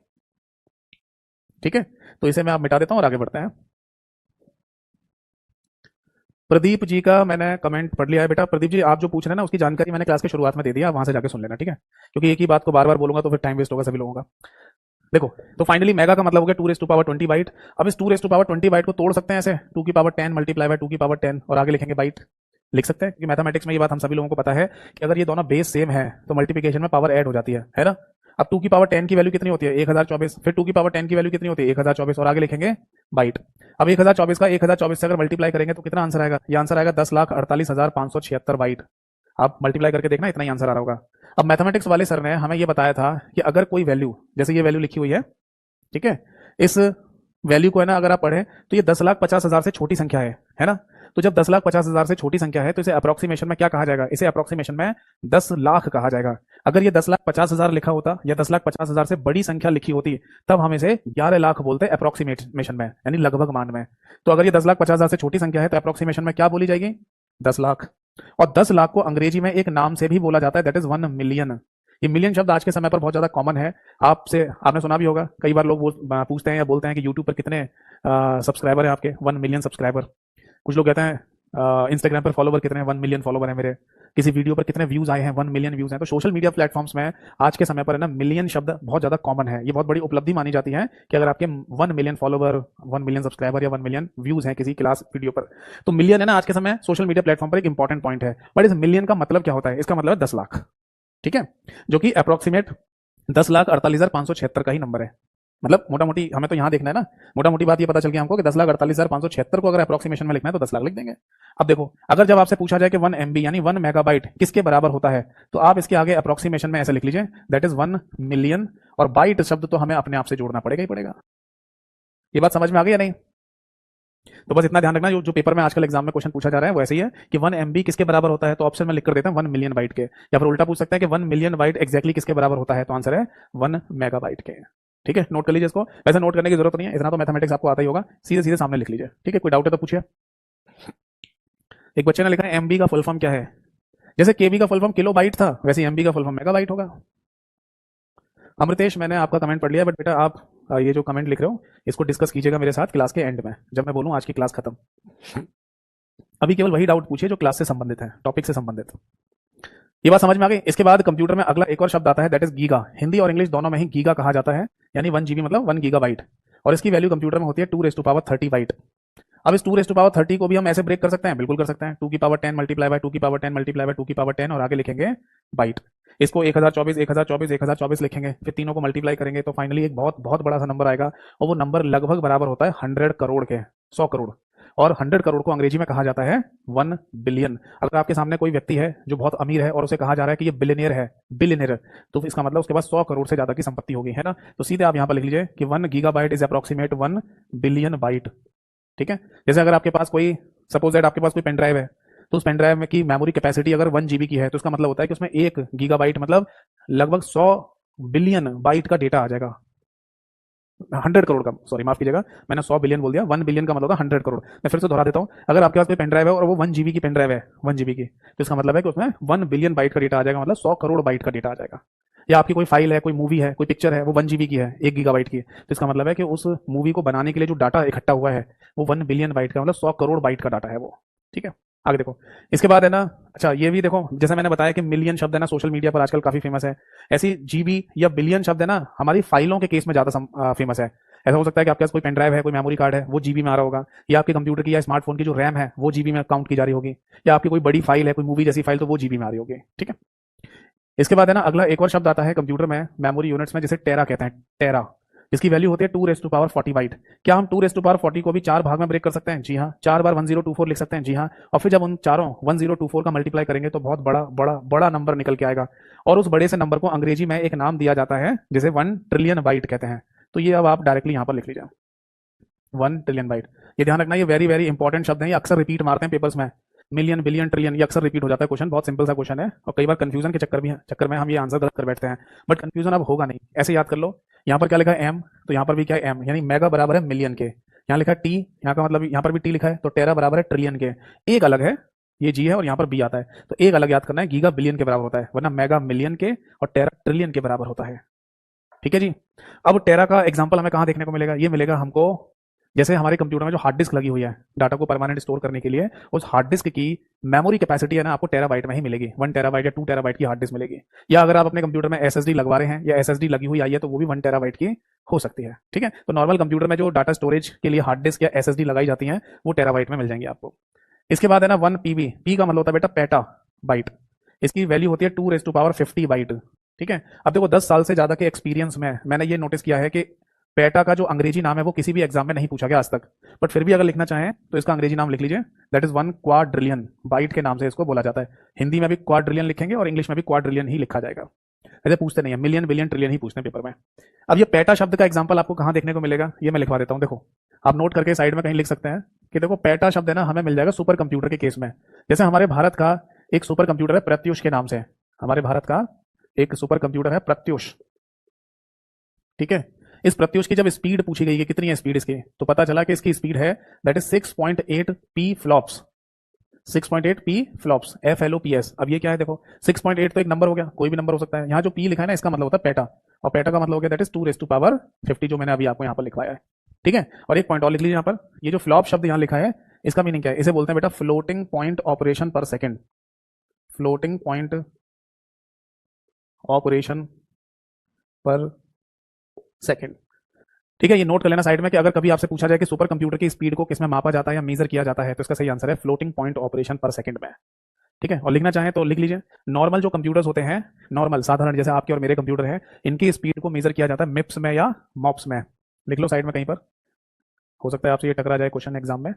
ठीक है, तो इसे मैं आप मिटा देता हूं और आगे बढ़ते हैं। प्रदीप जी का मैंने कमेंट पढ़ लिया है बेटा। प्रदीप जी आप जो पूछ रहे हैं ना उसकी जानकारी मैंने क्लास के शुरुआत में दे दिया, वहां से जाके सुन लेना। ठीक है, क्योंकि एक ही बात को बार बार बोलूंगा तो फिर टाइम वेस्ट होगा सभी लोगों का। देखो, तो फाइनली मेगा का मतलब हो गया 2⁻20 बाइट। अब इस 2⁻20 बाइट को तोड़ सकते हैं ऐसे, 2⁻10 मल्टीप्लाई बाय 2⁻10 और आगे लिखेंगे बाइट, लिख सकते हैं, क्योंकि मैथमेटिक्स में ये बात हम सभी लोगों को पता है कि अगर ये दोनों बेस सेम है तो मल्टीप्लिकेशन में पावर ऐड हो जाती है ना। अब 2⁻10 की वैल्यू कितनी होती है 1024, फिर 2⁻10 की वैल्यू कितनी होती है 1024, और आगे लिखेंगे बाइट। अब 1024 का 1024 से अगर मल्टीप्लाई करेंगे तो कितना आंसर आएगा, ये आंसर आएगा 10,48,576 बाइट। आप मल्टीप्लाई करके देखना, इतना ही आंसर आ रहा होगा। अब मैथमेटिक्स वाले सर ने हमें ये बताया था कि अगर कोई वैल्यू, जैसे ये वैल्यू लिखी हुई है ठीक है। इस वैल्यू को है ना अगर आप पढ़ें तो ये 10,50,000 से छोटी संख्या है ना। तो जब 10,50,000 से छोटी संख्या है तो इसे अप्रोक्सीमेशन में क्या कहा जाएगा, इसे अप्रोक्सीमेशन में 10 लाख कहा जाएगा। अगर ये 10,50,000 लिखा होता या 10,50,000 से बड़ी संख्या लिखी होती तब हम इसे 11 लाख बोलते अप्रोक्सीमेशन में, यानी लगभग मान में। तो अगर ये 10,50,000 से छोटी संख्या है तो अप्रोक्सीमेशन में क्या बोली जाएगी, 10 लाख। और 10 लाख को अंग्रेजी में एक नाम से भी बोला जाता है, दैट इज 1 मिलियन। ये मिलियन शब्द आज के समय पर बहुत ज्यादा कॉमन है। आपने सुना भी होगा, कई बार लोग पूछते हैं या बोलते हैं कि यूट्यूब पर कितने सब्सक्राइबर है आपके, 1 मिलियन सब्सक्राइबर। कुछ लोग कहते हैं इंस्टाग्राम पर फॉलोवर कितने हैं, 1 मिलियन फॉलोवर है मेरे। किसी वीडियो पर कितने व्यूज आए हैं, 1 मिलियन व्यूज हैं। तो सोशल मीडिया प्लेटफॉर्म्स में आज के समय पर है ना मिलियन शब्द बहुत ज्यादा कॉमन है। ये बहुत बड़ी उपलब्धि मानी जाती है कि अगर आपके 1 मिलियन फॉलोवर, 1 मिलियन सब्सक्राइबर या 1 मिलियन व्यूज हैं किसी क्लास वीडियो पर, तो मिलियन है ना आज के समय सोशल मीडिया प्लेटफॉर्म पर एक इंपॉर्टेंट पॉइंट है। बट इस मिलियन का मतलब क्या होता है, इसका मतलब है 10 लाख, ठीक है, जो कि अप्रोक्सीमेट 10,48,576 का ही नंबर है। मतलब मोटा मोटी हमें तो यहां देखना है ना, मोटा मोटी बात ये पता चल गया हमको कि 10,48,576 को अगर अप्रोक्सीमेशन में लिखना है तो 10 लाख लिख देंगे। अब देखो, अगर जब आपसे पूछा जाए कि 1 MB यानी 1 मेगाबाइट किसके बराबर होता है, तो आप इसके आगे अप्रोक्सीमेशन में ऐसे लिख लीजिए, दैट इज 1 मिलियन। और बाइट शब्द तो हमें अपने आप से जोड़ना पड़ेगा ही पड़ेगा। ये बात समझ में आ गई या नहीं? तो बस इतना ध्यान रखना, जो पेपर में आजकल एग्जाम में क्वेश्चन पूछा जा रहा है वो ऐसे ही है कि 1 MB किसके बराबर होता है, तो ऑप्शन में लिख कर देते हैं 1 मिलियन बाइट के। या फिर उल्टा पूछ सकते हैं कि 1 मिलियन बाइट एग्जैक्टली किसके बराबर होता है, तो आंसर है 1 मेगाबाइट के। ठीक है, नोट कर लीजिए इसको। वैसे नोट करने की जरूरत नहीं है, इतना तो मैथमेटिक्स आपको आता ही होगा, सीधे सीधे सामने लिख लीजिए। ठीक है, कोई डाउट है तो पूछिए। एक बच्चे ने लिखा है MB का फुल फॉर्म क्या है। जैसे KB का फुल फॉर्म किलो बाइट था, वैसे MB का फुल फॉर्म मेगाबाइट होगा। अमृतेश, मैंने आपका कमेंट पढ़ लिया, बट बेटा आप ये जो कमेंट लिख रहे हो इसको डिस्कस कीजिएगा मेरे साथ क्लास के एंड में, जब मैं बोलूं आज की क्लास खत्म। अभी केवल वही डाउट पूछिए जो क्लास से संबंधित है, टॉपिक से संबंधित। ये बात समझ में आ गई। इसके बाद कंप्यूटर में अगला एक और शब्द आता है, दैट इज गीगा। हिंदी और इंग्लिश दोनों में ही गीगा कहा जाता है, यानी 1 GB मतलब 1 गीगाबाइट। और इसकी वैल्यू कंप्यूटर में होती है 2⁻30 बाइट। अब इस 2⁻30 को भी हम ऐसे ब्रेक कर सकते हैं, बिल्कुल कर सकते हैं। 2⁻10 मल्टीप्लाई बाय 2⁻10 मल्टीप्लाई बाय 2⁻10 और आगे लिखेंगे बाइट। इसको 1024 1024 1024 लिखेंगे, फिर तीनों को मल्टीप्लाई करेंगे तो फाइनली एक बहुत बहुत बड़ा सा नंबर आएगा। और वो नंबर लगभग बराबर होता है 100 करोड़ के, 100 करोड़। और 100 करोड़ को अंग्रेजी में कहा जाता है 1 बिलियन। अगर आपके सामने कोई व्यक्ति है जो बहुत अमीर है और उसे कहा जा रहा है कि ये बिलियनियर है, बिलियनियर, तो इसका मतलब उसके पास 100 करोड़ से ज्यादा की संपत्ति होगी, है ना। तो सीधे आप यहां पर लिख लीजिए कि 1 gigabyte is approximate 1 billion byte. ठीक है, जैसे अगर आपके पास कोई, सपोज दैट आपके पास कोई पेन ड्राइव है, तो उस पेन ड्राइव में की मेमोरी कैपेसिटी अगर 1 GB की है, तो इसका मतलब होता है कि उसमें 1 गीगाबाइट मतलब लगभग 100 बिलियन बाइट का डेटा आ जाएगा। 100 करोड़ का, सॉरी माफ कीजिएगा, मैंने 100 बिलियन बोल दिया। 1 बिलियन का मतलब होता है 100 करोड़। मैं फिर से दोहरा देता हूं, अगर आपके पास कोई पेन ड्राइव है और वो 1 GB की पेन ड्राइव है, 1 GB की, तो इसका मतलब है कि उसमें 1 बिलियन बाइट का डेटा आ जाएगा, मतलब 100 करोड़ बाइट का डेटा आ जाएगा। या आपकी कोई फाइल है, कोई मूवी है, कोई पिक्चर है, वो 1 GB की है, 1 गीगाबाइट की, तो इसका मतलब है कि उस मूवी को बनाने के लिए जो डाटा इकट्ठा हुआ है वो 1 बिलियन बाइट का, मतलब 100 करोड़ बाइट का डाटा है वो। ठीक है, आगे देखो। इसके बाद है ना, अच्छा ये भी देखो, जैसे मैंने बताया कि मिलियन शब्द है ना सोशल मीडिया पर आजकल काफी फेमस है, ऐसी GB या बिलियन शब्द है ना हमारी फाइलों के केस में ज्यादा फेमस है। ऐसा हो सकता है कि आपके पास कोई पेन ड्राइव है, कोई मेमोरी कार्ड है, वो GB में आ रहा होगा, या आपके कंप्यूटर की या स्मार्टफोन की जो रैम है वो GB में काउंट की जा रही होगी, या आपकी कोई बड़ी फाइल है, कोई मूवी जैसी फाइल, तो वो GB में आ रही होगी। ठीक है, इसके बाद है ना अगला एक और शब्द आता है कंप्यूटर में, मेमोरी यूनिट्स में, जिसे टेरा कहते हैं, टेरा। इसकी वैल्यू होती है 2⁻40 बाइट। क्या हम 2⁻40 को भी 4 भाग में ब्रेक कर सकते हैं? जी हाँ। 4 बार 1024 लिख सकते हैं? जी हाँ। और फिर जब उन चारों 1024 का मल्टीप्लाई करेंगे तो बहुत बड़ा बड़ा बड़ा नंबर निकल के आएगा। और उस बड़े से नंबर को अंग्रेजी में एक नाम दिया जाता है जिसे 1 ट्रिलियन बाइट कहते हैं। तो ये अब आप डायरेक्टली यहां पर लिख लीजिए, 1 ट्रिलियन बाइट। ये ध्यान रखना, ये वेरी वेरी इंपॉर्टेंट शब्द है, ये अक्सर रिपीट मारते हैं पेपर्स में। मिलियन, बिलियन, ट्रिलियन, ये अक्सर रिपीट हो जाता है क्वेश्चन, बहुत सिंपल सा क्वेश्चन है। और कई बार कंफ्यूजन के चक्कर में हम ये आंसर गलत कर बैठते हैं, बट कंफ्यूजन अब होगा नहीं, ऐसे याद कर लो। यहाँ पर क्या लिखा है M, तो यहाँ पर भी क्या है M, यानी मेगा बराबर है मिलियन के। यहाँ लिखा है T, यहाँ का मतलब यहाँ पर भी T लिखा है, तो टेरा बराबर है ट्रिलियन के। एक अलग है, ये G है और यहाँ पर B आता है, तो एक अलग याद करना है, गीगा बिलियन के बराबर होता है, वरना मेगा मिलियन के और टेरा ट्रिलियन के बराबर होता है। ठीक है जी। अब टेरा का एग्जाम्पल हमें कहाँ देखने को मिलेगा? ये मिलेगा हमको जैसे हमारे कंप्यूटर में जो हार्ड डिस्क लगी हुई है डाटा को परमानेंट स्टोर करने के लिए, उस हार्ड डिस्क की मेमोरी कैपेसिटी है ना आपको टेराबाइट में ही मिलेगी, 1 टेराबाइट या 2 टेराबाइट की हार्ड डिस्क मिलेगी। या अगर आप अपने कंप्यूटर में SSD लगवा रहे हैं या SSD लगी हुई आई है तो वो भी 1 टेराबाइट की हो सकती है। ठीक है, तो नॉर्मल कंप्यूटर में जो डाटा स्टोरेज के लिए हार्ड डिस्क या SSD लगाई जाती है वो टेराबाइट में मिल जाएंगी आपको। इसके बाद है ना 1 PB, पी का मतलब होता है बेटा पेटा बाइट। इसकी वैल्यू होती है 2⁻50 बाइट। ठीक है, अब देखो 10 साल से ज्यादा के एक्सपीरियंस में मैंने ये नोटिस किया है कि पेटा का जो अंग्रेजी नाम है वो किसी भी एग्जाम में नहीं पूछा गया आज तक, बट फिर भी अगर लिखना चाहें तो इसका अंग्रेजी नाम लिख लीजिए, दैट इज 1 क्वाड्रिलियन बाइट के नाम से इसको बोला जाता है। हिंदी में भी क्वाड्रिलियन लिखेंगे और इंग्लिश में भी क्वाड्रिलियन ही लिखा जाएगा। ऐसे पूछते नहीं है, मिलियन बिलियन ट्रिलियन ही पूछते हैं पेपर में। अब ये पेटा शब्द का एग्जाम्पल आपको कहाँ देखने को मिलेगा, ये मैं लिखवा देता हूँ। देखो आप नोट करके साइड में कहीं लिख सकते हैं कि देखो पेटा शब्द है ना हमें मिल जाएगा सुपर कंप्यूटर के केस में। जैसे हमारे भारत का एक सुपर कंप्यूटर है प्रत्युष के नाम से, हमारे भारत का एक सुपर कंप्यूटर है प्रत्युष, ठीक है। इस प्रत्युष की जब स्पीड पूछी गई कि कितनी है स्पीड इसकी, तो पता चला कि इसकी स्पीड है that is 6.8 P flops, 6.8 P flops, FLOPS। अब ये क्या है देखो, 6.8 तो एक नंबर हो गया, कोई भी नंबर हो सकता है। यहाँ जो पी लिखा है ना इसका मतलब होता है पेटा, और पेटा का मतलब हो गया दैट इज 2⁻50, जो मैंने अभी आपको यहाँ पर लिखवाया है, ठीक है। और एक पॉइंट और लिख लीजिए यहाँ पर, ये जो फ्लॉप शब्द यहाँ लिखा है इसका मीनिंग क्या है, इसे बोलते हैं बेटा फ्लोटिंग पॉइंट ऑपरेशन पर सेकेंड, फ्लोटिंग पॉइंट ऑपरेशन पर सेकेंड, ठीक है। ये नोट कर लेना साइड में कि अगर कभी आपसे पूछा जाए कि सुपर कंप्यूटर की स्पीड को किसमें मापा जाता है या मेजर किया जाता है, तो इसका सही आंसर है फ्लोटिंग पॉइंट ऑपरेशन पर सेकंड में, ठीक है। और लिखना चाहें तो लिख लीजिए, नॉर्मल जो कंप्यूटर्स होते हैं, नॉर्मल साधारण जैसे आपके और मेरे कंप्यूटर है, इनकी स्पीड को मेजर किया जाता है मिप्स में या मॉप्स में। लिख लो साइड में कहीं पर, हो सकता है आपसे ये टकरा जाए क्वेश्चन एग्जाम में,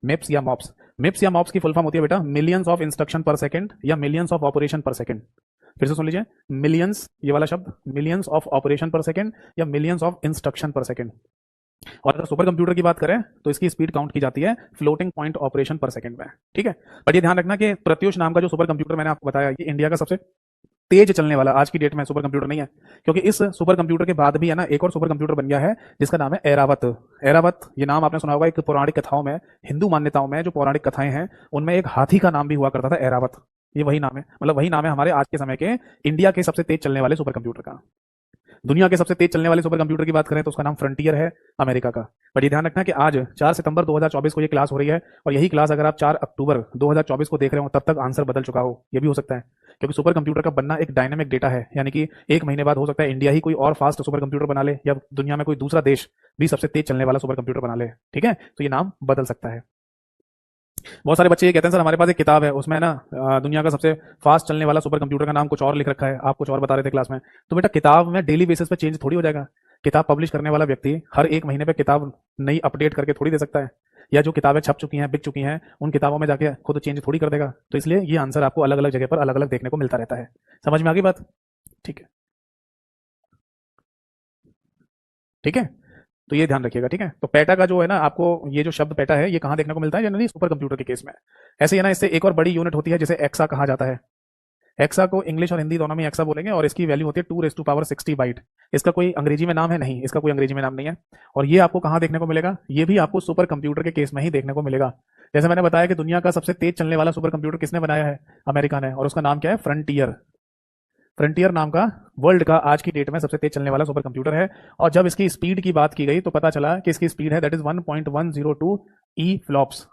मिप्स या मॉप्स। मिप्स या मॉप्स की फुल फॉर्म होती है बेटा मिलियंस ऑफ इंस्ट्रक्शन पर सेकंड या मिलियंस ऑफ ऑपरेशन पर सेकंड। फिर से सुन लीजिए, मिलियंस ये वाला शब्द, मिलियंस ऑफ ऑपरेशन पर सेकंड या मिलियंस ऑफ इंस्ट्रक्शन पर सेकंड। और अगर सुपर कंप्यूटर की बात करें तो इसकी स्पीड काउंट की जाती है फ्लोटिंग पॉइंट ऑपरेशन पर सेकंड में, ठीक है। बट ये ध्यान रखना कि प्रत्युष नाम का जो सुपर कंप्यूटर मैंने आपको बताया, ये इंडिया का सबसे तेज चलने वाला आज की डेट में सुपर कंप्यूटर नहीं है, क्योंकि इस सुपर कंप्यूटर के बाद भी है ना एक और सुपर कंप्यूटर बन गया है जिसका नाम है एरावत। एरावत ये नाम आपने सुना होगा, एक पौराणिक कथाओं में, हिंदू मान्यताओं में जो पौराणिक कथाएं हैं उनमें एक हाथी का नाम भी हुआ करता था एरावत। ये वही नाम है, मतलब वही नाम है हमारे आज के समय के इंडिया के सबसे तेज चलने वाले सुपर कंप्यूटर का। दुनिया के सबसे तेज चलने वाले सुपर कंप्यूटर की बात करें तो उसका नाम फ्रंटियर है, अमेरिका का। बट ये ध्यान रखना कि आज 4 सितंबर 2024 को ये क्लास हो रही है, और यही क्लास अगर आप 4 अक्टूबर 2024 को देख रहे हो तब तक आंसर बदल चुका हो, ये भी हो सकता है, क्योंकि सुपर कंप्यूटर का बनना एक डायनामिक डेटा है, यानी कि एक महीने बाद हो सकता है इंडिया ही कोई और फास्ट सुपर कंप्यूटर बना ले, या दुनिया में कोई दूसरा देश भी सबसे तेज चलने वाला सुपर कंप्यूटर बना ले, ठीक है। तो ये नाम बदल सकता है। बहुत सारे बच्चे ये कहते हैं सर हमारे पास एक किताब है उसमें ना दुनिया का सबसे फास्ट चलने वाला सुपर कंप्यूटर का नाम कुछ और लिख रखा है, आप कुछ और बता रहे थे क्लास में। तो बेटा किताब में डेली बेसिस पे चेंज थोड़ी हो जाएगा, किताब पब्लिश करने वाला व्यक्ति हर एक महीने पे किताब नई अपडेट करके थोड़ी दे सकता है, या जो किताबें छप चुकी हैं बिक चुकी हैं उन किताबों में जाके खुद चेंज थोड़ी कर देगा। तो इसलिए ये आंसर आपको अलग अलग जगह पर अलग अलग देखने को मिलता रहता है। समझ में आ गई बात, ठीक है, ठीक है। तो ये ध्यान रखिएगा, ठीक है। तो पेटा का जो है ना, आपको ये जो शब्द पेटा है ये कहाँ देखने को मिलता है, जनरली सुपर कंप्यूटर के केस में। ऐसे ही है ना, इससे एक और बड़ी यूनिट होती है जिसे एक्सा कहा जाता है। एक्सा को इंग्लिश और हिंदी दोनों में एक्सा बोलेंगे, और इसकी वैल्यू होती है 2⁻60 बाइट। इसका कोई अंग्रेजी में नाम है नहीं, इसका कोई अंग्रेजी में नाम नहीं है। और ये आपको कहाँ देखने को मिलेगा, ये भी आपको सुपर कंप्यूटर के केस में ही देखने को मिलेगा। जैसे मैंने बताया कि दुनिया का सबसे तेज चलने वाला सुपर कंप्यूटर किसने बनाया है, अमेरिका ने, और उसका नाम क्या है, फ्रंटियर। फ्रंटियर नाम का वर्ल्ड का आज की डेट में सबसे तेज चलने वाला सुपर कंप्यूटर है। और जब इसकी स्पीड की बात की गई तो पता चला कि इसकी स्पीड है दैट इज 1.102 ई फ्लॉप्स।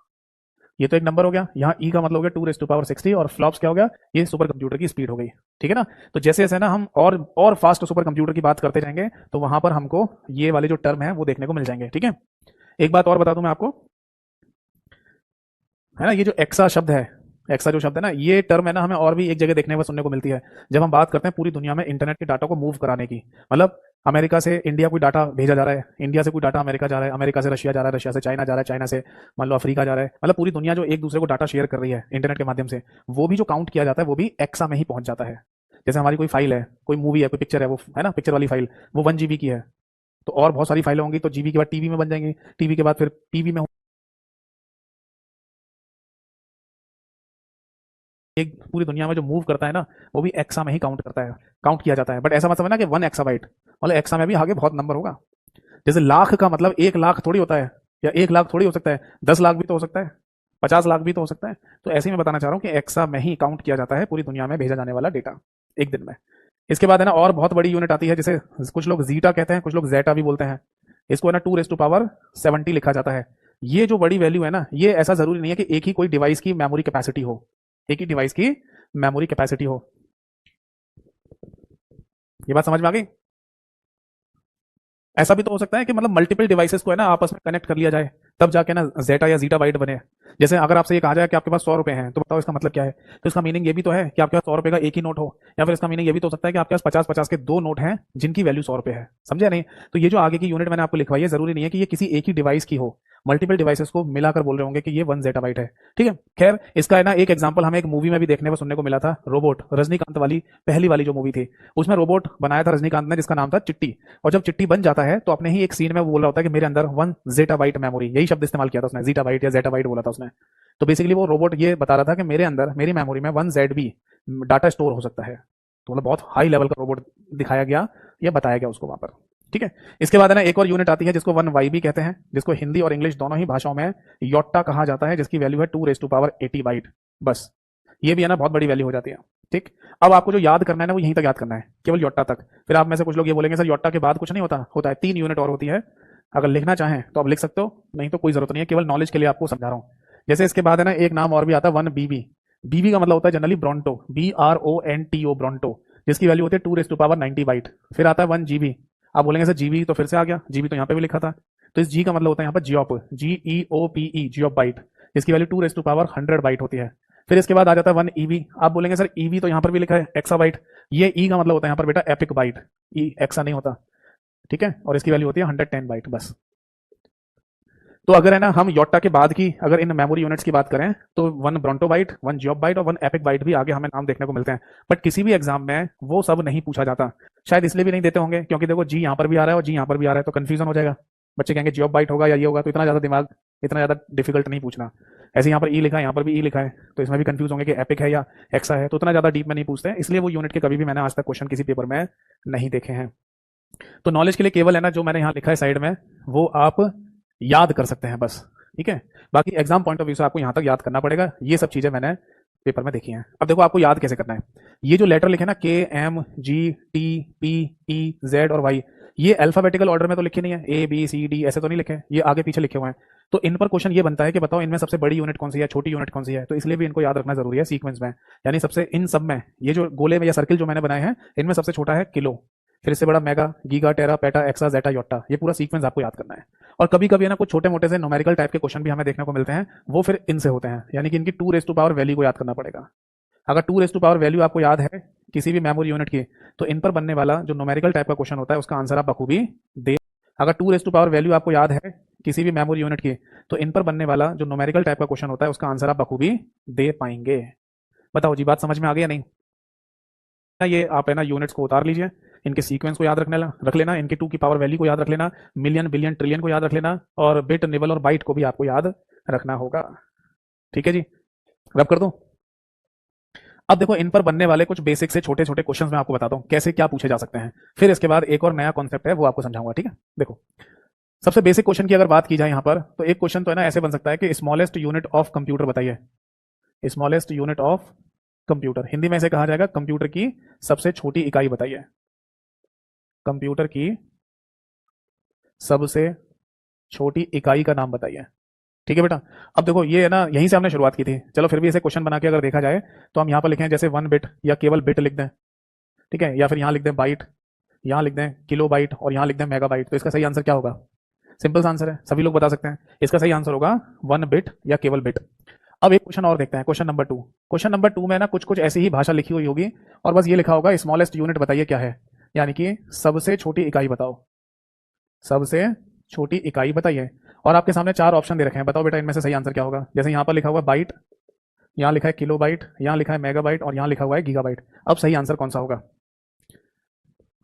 ये तो एक नंबर हो गया, यहाँ ई का मतलब हो गया 2⁻60, और फ्लॉप्स क्या हो गया, ये सुपर कंप्यूटर की स्पीड हो गई, ठीक है ना। तो जैसे जैसे ना हम और फास्ट सुपर कंप्यूटर की बात करते जाएंगे तो वहां पर हमको ये वाले जो टर्म है वो देखने को मिल जाएंगे, ठीक है। एक बात और बता दूं मैं आपको, है ना, ये जो एक्सा शब्द है, एक्सा जो शब्द है ना, ये टर्म है ना हमें और भी एक जगह देखने को सुनने को मिलती है जब हम बात करते हैं पूरी दुनिया में इंटरनेट के डाटा को मूव कराने की। मतलब अमेरिका से इंडिया कोई डाटा भेजा जा रहा है, इंडिया से कोई डाटा अमेरिका जा रहा है, अमेरिका से रशिया जा रहा है, रशिया से चाइना जा रहा है, चाइना से मान लो अफ्रीका जा रहा है। मतलब पूरी दुनिया जो एक दूसरे को डाटा शेयर कर रही है इंटरनेट के माध्यम से, वो भी जो काउंट किया जाता है वो भी एक्सा में ही पहुंच जाता है। जैसे हमारी कोई फाइल है, कोई मूवी है, कोई पिक्चर है, वो है ना पिक्चर वाली फाइल, वो 1 GB की है, तो और बहुत सारी फाइलें होंगी, तो जीबी के बाद टीबी में बन जाएंगी, टीबी के बाद फिर पीबी में, एक पूरी दुनिया में जो मूव करता है ना वो भी एक्सा में ही काउंट करता है, काउंट किया जाता है। बट ऐसा मत समझना कि 1 एक्साबाइट, मतलब एक्सा में भी आगे बहुत नंबर होगा। जैसे लाख का मतलब 1 लाख थोड़ी होता है, या 1 लाख थोड़ी हो सकता है, 10 लाख भी तो हो सकता है, 50 लाख भी तो हो सकता है। तो ऐसे ही मैं बताना चाह रहा हूँ कि एक्सा में ही काउंट किया जाता है पूरी दुनिया में भेजा जाने वाला डेटा एक दिन में। इसके बाद है ना और बहुत बड़ी यूनिट आती है जिसे कुछ लोग जीटा कहते हैं, कुछ लोग जेटा भी बोलते हैं। इसको है ना 2⁻70 लिखा जाता है। ये जो बड़ी वैल्यू है ना, ये ऐसा जरूरी नहीं है कि एक ही कोई डिवाइस की मेमोरी कैपेसिटी हो, एक ही डिवाइस की मेमोरी कैपेसिटी हो। ये बात समझ में आ गई। ऐसा भी तो हो सकता है कि मतलब मल्टीपल डिवाइसेस को है ना आपस में कनेक्ट कर लिया जाए, तब जाके ना जेटा या जीटा बाइट बने। जैसे अगर आपसे ये कहा जाए कि आपके पास 100 रुपए हैं, तो बताओ इसका मतलब क्या है। तो इसका मीनिंग ये भी तो है कि आपके पास 100 रुपए का एक ही नोट हो, या फिर इसका मीनिंग ये भी तो हो सकता है कि आपके पास 50-50 के 2 नोट हैं जिनकी वैल्यू 100 रुपए है। समझे नहीं। तो ये जो आगे की यूनिट मैंने आपको लिखवाई है, जरूरी नहीं है कि ये किसी एक ही डिवाइस की हो, मल्टीपल डिवाइसेस को मिलाकर बोल रहे होंगे कि ये 1 zettabyte है। ठीक है, खैर इसका है ना एक एग्जांपल हमें एक मूवी में भी देखने को सुनने को मिला था, रोबोट, रजनीकांत वाली पहली वाली जो मूवी थी, उसमें रोबोट बनाया था रजनीकांत ने जिसका नाम था चिट्टी। और जब चिट्टी बन जाता है तो अपने ही एक सीन में वो बोल रहा होता है कि मेरे अंदर 1 zettabyte मेमोरी, यही शब्द इस्तेमाल किया था उसने, zettabyte या zettabyte बोला था उसने। तो बेसिकली वो रोबोट ये बता रहा था कि मेरे अंदर मेरी मेमोरी में 1 ZB डाटा स्टोर हो सकता है। तो मतलब बहुत हाई लेवल का रोबोट दिखाया गया या बताया गया उसको वहां पर। ठीक है, इसके बाद है ना एक और यूनिट आती है जिसको 1YB कहते हैं, जिसको हिंदी और इंग्लिश दोनों ही भाषाओं में योट्टा कहा जाता है, जिसकी वैल्यू है 2⁻80 बाइट। बस ये भी है ना बहुत बड़ी वैल्यू हो जाती है। ठीक, अब आपको जो याद करना है ना वो यहीं तक याद करना है, केवल योट्टा तक। फिर आप में से कुछ लोग ये बोलेंगे सर योट्टा के बाद कुछ नहीं होता, होता है 3 यूनिट और होती है। अगर लिखना चाहें तो आप लिख सकते हो, नहीं तो कोई जरूरत नहीं है, केवल नॉलेज के लिए आपको समझा रहा हूँ। जैसे इसके बाद है ना एक नाम और भी आता है 1BB। बीबी का मतलब होता है जनरली ब्रोंटो, BRONTO ब्रोंटो, जिसकी वैल्यू होती है 2⁻90 बाइट। फिर आता है 1GB। आप बोलेंगे सर जीबी तो फिर से आ गया, जीबी तो यहाँ पे भी लिखा था, तो इस जी का मतलब होता है यहाँ पर जियोप, GEOPE जियोप बाइट, जिसकी वैल्यू 2⁻100 बाइट होती है। फिर इसके बाद आ जाता है 1EB। आप बोलेंगे सर ईवी तो यहाँ पर भी लिखा है एक्सा बाइट, ये ई का मतलब होता है यहाँ पर बेटा एपिक बाइट, ई एक्सा नहीं होता। ठीक है, और इसकी वैल्यू होती है 110 बाइट बस। तो अगर है ना हम योट्टा के बाद की अगर इन मेमोरी यूनिट्स की बात करें तो 1 ब्रोंटो बाइट, 1 जियोप बाइट और 1 एपिक बाइट भी आगे हमें नाम देखने को मिलते हैं, बट किसी भी एग्जाम में वो सब नहीं पूछा जाता। शायद इसलिए भी नहीं देते होंगे क्योंकि देखो जी यहाँ पर भी आ रहा है और जी यहाँ पर भी आ रहा है, तो कंफ्यूजन हो जाएगा, बच्चे कहेंगे जियोप बाइट होगा या ये होगा, तो इतना ज्यादा दिमाग, इतना ज्यादा डिफिकल्ट नहीं पूछना। ऐसे यहाँ पर ई लिखा है, यहाँ पर भी ई लिखा है, तो इसमें भी कंफ्यूज होंगे कि एपिक है या एक्सा है, तो उतना ज्यादा डीप में नहीं पूछते हैं, इसलिए वो यूनिट के कभी भी मैंने आज तक क्वेश्चन किसी पेपर में नहीं देखे हैं। तो नॉलेज के लिए केवल है ना जो मैंने यहाँ लिखा है साइड में वो आप याद कर सकते हैं बस। ठीक है, बाकी एग्जाम पॉइंट ऑफ व्यू से आपको यहाँ तक याद करना पड़ेगा, ये सब चीजें मैंने पेपर में देखी हैं। अब देखो आपको याद कैसे करना है, ये जो लेटर लिखे ना KMGTPEZ और Y, ये अल्फाबेटिकल ऑर्डर में तो लिखे नहीं है, ABCD ऐसे तो नहीं लिखे, ये आगे पीछे लिखे हुए हैं। तो इन पर क्वेश्चन ये बनता है कि बताओ इनमें सबसे बड़ी यूनिट कौन सी है, छोटी यूनिट कौन सी है, तो इसलिए भी इनको याद रखना जरूरी है सीक्वेंस में। यानी सबसे इन सब में ये जो गोले में या सर्किल जो मैंने बनाए हैं इनमें सबसे छोटा है किलो, फिर इससे बड़ा मेगा, गीगा, टेरा, पेटा, एक्सा, जेटा, योट्टा, ये पूरा सीक्वेंस आपको याद करना है। और कभी कभी है ना कुछ छोटे मोटे से न्यूमेरिकल टाइप के क्वेश्चन भी हमें देखने को मिलते हैं, वो फिर इनसे होते हैं, यानी कि इनकी 2 वैल्यू को याद करना पड़ेगा। अगर 2 वैल्यू आपको याद है किसी भी मेमोरी यूनिट की, तो इन पर बनने वाला जो न्यूमेरिकल टाइप का क्वेश्चन होता है उसका आंसर आप बखूबी दे। अगर 2 वैल्यू आपको याद है किसी भी मेमोरी यूनिट की, तो इन पर बनने वाला जो न्यूमेरिकल टाइप का क्वेश्चन होता है उसका आंसर आप बखूबी दे पाएंगे। बताओ जी, बात समझ में आ गई या नहीं? ये आप है ना यूनिट्स को उतार लीजिए, इनके सीक्वेंस को याद रख लेना, इनके 2 वैल्यू को याद रख लेना, मिलियन, बिलियन, ट्रिलियन को याद रख लेना, और बिट, निबल और बाइट को भी आपको याद रखना होगा। ठीक है जी, रब कर दूं? अब देखो इन पर बनने वाले कुछ बेसिक से छोटे छोटे क्वेश्चंस मैं आपको बताता हूं कैसे क्या पूछे जा सकते हैं, फिर इसके बाद एक और नया कॉन्सेप्ट है वो आपको समझाऊंगा। ठीक है, देखो सबसे बेसिक क्वेश्चन की अगर बात की जाए यहाँ पर, तो एक क्वेश्चन तो है ना ऐसे बन सकता है कि स्मॉलेस्ट यूनिट ऑफ कंप्यूटर बताइए। Smallest unit of computer, Hindi में इसे कहा जाएगा कंप्यूटर की सबसे छोटी इकाई बताइए। कंप्यूटर की सबसे छोटी इकाई का नाम बताइए। ठीक है बेटा, अब देखो ये है ना यहीं से हमने शुरुआत की थी, चलो फिर भी इसे क्वेश्चन बना के अगर देखा जाए तो हम यहाँ पर लिखें जैसे 1 बिट या केवल बिट लिख दें, ठीक है, या फिर यहाँ लिख दें बाइट, यहाँ लिख दें किलो बाइट और यहाँ लिख दें मेगा बाइट, तो इसका सही आंसर क्या होगा? सिंपल सा आंसर है, सभी लोग बता सकते हैं, इसका सही आंसर होगा 1 बिट या केवल बिट। अब एक क्वेश्चन और देखते हैं, क्वेश्चन नंबर 2। क्वेश्चन नंबर 2 में ना कुछ कुछ ऐसी ही भाषा लिखी हुई होगी और बस ये लिखा होगा स्मॉलेस्ट यूनिट बताइए क्या है, यानी कि सबसे छोटी इकाई बताओ, सबसे छोटी इकाई बताइए। और आपके सामने 4 ऑप्शन दे रखे हैं, बताओ बेटा इनमें से सही आंसर क्या होगा? जैसे यहाँ पर लिखा हुआ है बाइट, यहाँ लिखा है किलो बाइट, यहाँ लिखा है मेगा बाइट और यहाँ लिखा हुआ है गीगा बाइट। अब सही आंसर कौन सा होगा?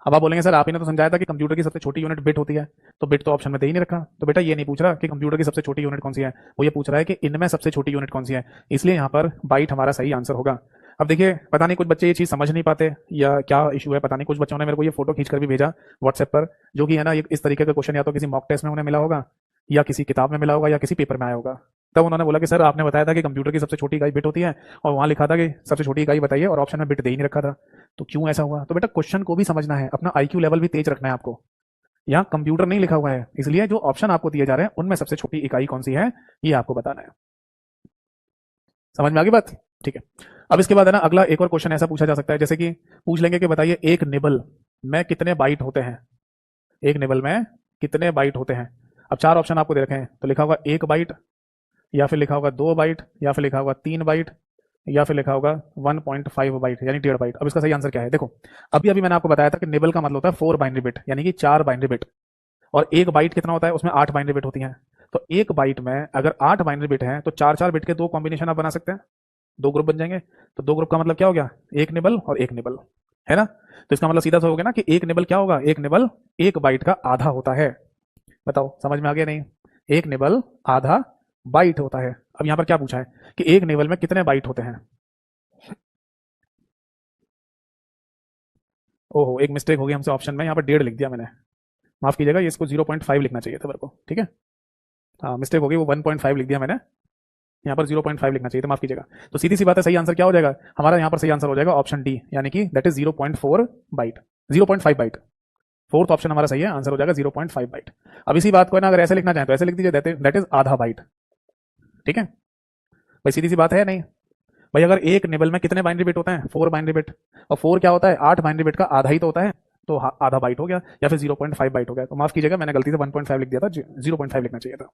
अब आप बोलेंगे सर आप ही ने तो समझाया था कि कंप्यूटर की सबसे छोटी यूनिट बिट होती है, तो बिट तो ऑप्शन में दे ही नहीं रखा। तो बेटा ये नहीं पूछ रहा कि कंप्यूटर की सबसे छोटी यूनिट कौन सी है, वो ये पूछ रहा है कि इनमें सबसे छोटी यूनिट कौन सी है, इसलिए यहाँ पर बाइट हमारा सही आंसर होगा। अब देखिए पता नहीं कुछ बच्चे ये चीज़ समझ नहीं पाते या क्या इशू है, पता नहीं, कुछ बच्चों ने मेरे को ये फोटो खींच कर भी भेजा व्हाट्सएप पर, जो कि है ना इस तरीके का क्वेश्चन या तो किसी मॉक टेस्ट में उन्हें मिला होगा या किसी किताब में मिला होगा या किसी पेपर में आया होगा। तब उन्होंने बोला कि सर आपने बताया था कि कंप्यूटर की सबसे छोटी इकाई बिट होती है और वहां लिखा था कि सबसे छोटी इकाई बताइए और ऑप्शन में बिट दे ही नहीं रखा था, तो क्यों ऐसा हुआ? तो बेटा क्वेश्चन को भी समझना है, अपना आईक्यू लेवल भी तेज रखना है आपको। यहाँ कंप्यूटर नहीं लिखा हुआ है, इसलिए जो ऑप्शन आपको दिए जा रहे हैं उनमें सबसे छोटी इकाई कौन सी है ये आपको बताना है। समझ में आ गई बात? ठीक है, अब इसके बाद है ना अगला एक और क्वेश्चन ऐसा पूछा जा सकता है, जैसे कि पूछ लेंगे कि बताइए एक निबल में कितने बाइट होते हैं, एक निबल में कितने बाइट होते हैं। अब 4 ऑप्शन आपको दे रखे हैं, तो लिखा होगा 1 बाइट, या फिर लिखा होगा 2 बाइट, या फिर लिखा होगा 3 बाइट, या फिर लिखा होगा 1.5 बाइट यानी 1.5 बाइट। अब इसका सही आंसर क्या है? देखो अभी अभी मैंने आपको बताया था कि निबल का मतलब होता है 4 बाइनरी बिट, यानी कि 4 बाइनरी बिट, और 1 बाइट कितना होता है? उसमें 8 बाइनरी बिट होती हैं। तो एक बाइट में अगर 8 बाइनरी बिट हैं तो 4-4 बिट के 2 कॉम्बिनेशन आप बना सकते हैं, 2 ग्रुप बन जाएंगे। तो 2 ग्रुप का मतलब क्या हो गया, एक निबल और एक निबल, है ना। तो इसका मतलब सीधा सा हो गया ना कि एक निबल क्या होगा, एक निबल एक बाइट का आधा होता है। बताओ समझ में आ गया नहीं, एक निबल आधा बाइट होता है। अब यहां पर क्या पूछा है कि एक निबल में कितने बाइट होते हैं। ओहो, एक मिस्टेक हो गई हमसे, ऑप्शन में यहाँ पर 1.5 लिख दिया मैंने, माफ कीजिएगा, ये इसको 0.5 लिखना चाहिए था मेरे को, ठीक है। हाँ मिस्टेक हो गई, वो 1.5 लिख दिया मैंने, यहाँ पर 0.5 लिखना चाहिए था, माफ कीजिएगा। तो सीधी सी बात है, सही आंसर क्या हो जाएगा हमारा, यहाँ पर सही आंसर हो जाएगा ऑप्शन डी, यानी कि that is 0.4 byte, 0.5 byte. Fourth option हमारा सही है, आंसर हो जाएगा 0.5 बाइट। अब इसी बात को ना अगर ऐसे लिखना चाहें तो ऐसे लिख दीजिए, दैट इज आधा बाइट, ठीक है भाई, सीधी सी बात है नहीं भाई। अगर एक निबल में कितने बाइनरी बिट होते हैं, 4 बाइनरी बिट, और 4 क्या होता है, 8 बाइनरी बिट का आधा ही तो होता है, तो आधा बाइट हो गया या फिर 0.5 बाइट हो गया। तो माफ कीजिएगा, मैंने गलती से 1.5 लिख दिया था, 0.5 लिखना चाहिए था,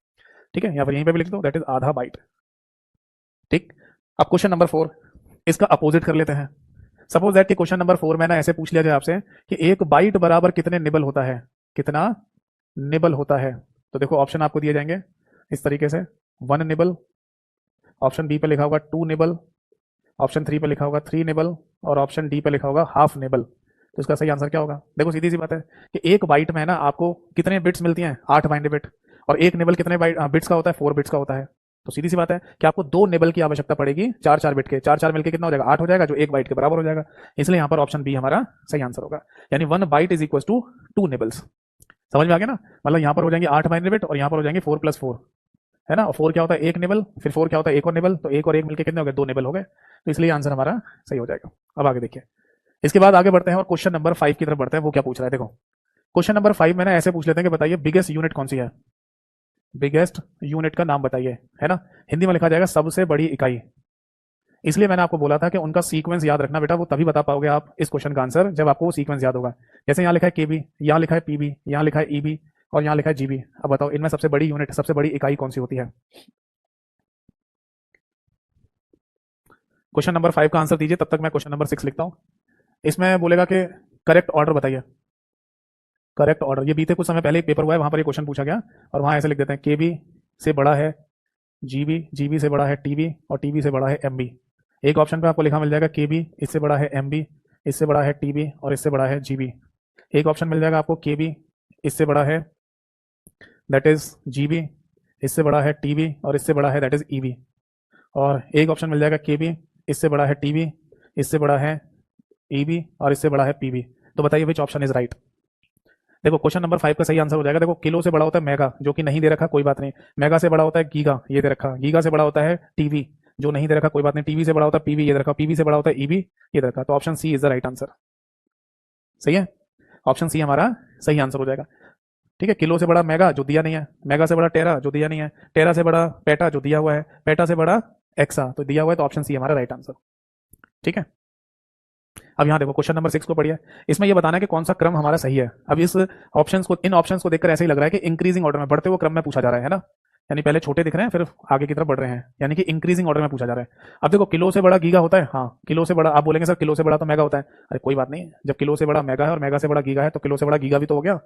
ठीक है। या फिर यहीं पे भी लिख दो, दैट इज आधा बाइट, ठीक। अब क्वेश्चन नंबर 4, इसका अपोजिट कर लेते हैं। सपोज दैट कि क्वेश्चन नंबर 4 में ना ऐसे पूछ लिया जाए आपसे कि एक बाइट बराबर कितने निबल होता है, कितना निबल होता है। तो देखो ऑप्शन आपको दिए जाएंगे इस तरीके से, 1 निबल, ऑप्शन बी पे लिखा होगा 2 निबल, ऑप्शन 3 पे लिखा होगा 3 निबल, और ऑप्शन डी पे लिखा होगा हाफ निबल। तो इसका सही आंसर क्या होगा, देखो सीधी सी बात है कि एक बाइट में ना आपको कितने बिट्स मिलती हैं, 8 बाइनरी बिट, और एक निबल कितने बिट्स का होता है, 4 बिट्स का होता है। तो सीधी सी बात है कि आपको 2 निबल की आवश्यकता पड़ेगी, 4-4 बिट के, 4-4 मिलके कितना हो जाएगा, 8 हो जाएगा, जो एक बाइट के बराबर हो जाएगा। इसलिए यहाँ पर ऑप्शन बी हमारा सही आंसर होगा, यानी 1 byte is equal to 2 nibbles. समझ में आ गया ना, मतलब यहाँ पर हो जाएंगे 8 बाइनरी बिट और यहाँ पर हो जाएंगे 4+4, है ना। और 4 क्या होता है, एक निबल, फिर 4 क्या होता है, एक और निबल, तो एक और एक मिलके कितने हो गए, 2 निबल हो गए। तो इसलिए आंसर हमारा सही हो जाएगा। अब आगे देखिए, इसके बाद आगे बढ़ते हैं और क्वेश्चन नंबर 5 की तरफ बढ़ते हैं। वो क्या पूछ रहा है, देखो क्वेश्चन नंबर 5 में ना ऐसे पूछ लेते हैं कि बताइए बिगेस्ट यूनिट कौन सी है, बिगेस्ट यूनिट का नाम बताइए, है ना। हिंदी में लिखा जाएगा सबसे बड़ी इकाई। इसलिए मैंने आपको बोला था कि उनका सीक्वेंस याद रखना बेटा, वो तभी बता पाओगे आप इस क्वेश्चन का आंसर जब आपको वो सीक्वेंस याद होगा। जैसे यहाँ लिखा है केबी, यहाँ लिखा है पीबी, यहाँ लिखा है ईबी, और यहाँ लिखा है जीबी। अब बताओ इनमें सबसे बड़ी यूनिट, सबसे बड़ी इकाई कौन सी होती है। क्वेश्चन नंबर 5 का आंसर दीजिए, तब तक मैं क्वेश्चन नंबर 6 लिखता हूँ। इसमें बोलेगा कि करेक्ट ऑर्डर बताइए, करेक्ट ऑर्डर। ये बीते कुछ समय पहले एक पेपर हुआ है, वहां पर ये क्वेश्चन पूछा गया, और वहां ऐसे लिख देते हैं केबी से बड़ा है जीबी, जीबी से बड़ा है टीबी, और टीबी से बड़ा है एमबी। एक ऑप्शन पे आपको लिखा मिल जाएगा केबी, इससे बड़ा है एमबी, इससे बड़ा है टीबी, और इससे बड़ा है जीबी। एक ऑप्शन मिल जाएगा आपको केबी, इससे बड़ा है दैट इज जीबी, इससे बड़ा है टीबी, और इससे बड़ा है दैट इज ईबी। और एक ऑप्शन मिल जाएगा केबी, इससे बड़ा है टीबी, इससे बड़ा है ईबी, और इससे बड़ा है पीबी। तो बताइए विच ऑप्शन इज राइट। देखो क्वेश्चन नंबर 5 का सही आंसर हो जाएगा, देखो किलो से बड़ा होता है मेगा, जो कि नहीं दे रखा, कोई बात नहीं। मेगा से बड़ा होता है गीगा, ये दे रखा। गीगा से बड़ा होता है टीवी, जो नहीं दे रखा, कोई बात नहीं। टीवी से बड़ा होता है पीवी, ये दे रखा। पीवी से बड़ा होता है ईबी, ये दे रखा। तो option C is the right answer. सही है, ऑप्शन सी हमारा सही आंसर हो जाएगा, ठीक है। किलो से बड़ा मेगा, जो दिया नहीं है। मेगा से बड़ा टेरा, जो दिया नहीं है। टेरा से बड़ा पेटा, जो दिया हुआ है। पेटा से बड़ा एक्सा, तो दिया हुआ है। तो ऑप्शन सी हमारा राइट आंसर, ठीक है। अब यहाँ देखो क्वेश्चन नंबर 6 को पढ़िए। इसमें ये बताना है कि कौन सा क्रम हमारा सही है। अब इस ऑप्शंस को, इन ऑप्शंस को देखकर ऐसे ही लग रहा है कि इंक्रीजिंग ऑर्डर में, बढ़ते हुए क्रम में पूछा जा रहा है ना। यानी पहले छोटे दिख रहे हैं, फिर आगे की तरफ बढ़ रहे हैं, यानी कि इंक्रीजिंग ऑर्डर में पूछा जा रहा है। अब देखो किलो से बड़ा गीगा होता है, हाँ किलो से बड़ा। आप बोलेंगे सर किलो से बड़ा तो मेगा होता है। अरे कोई बात नहीं, जब किलो से बड़ा मेगा है और मेगा से बड़ा गीगा है, तो किलो से बड़ा गीगा भी तो हो गया।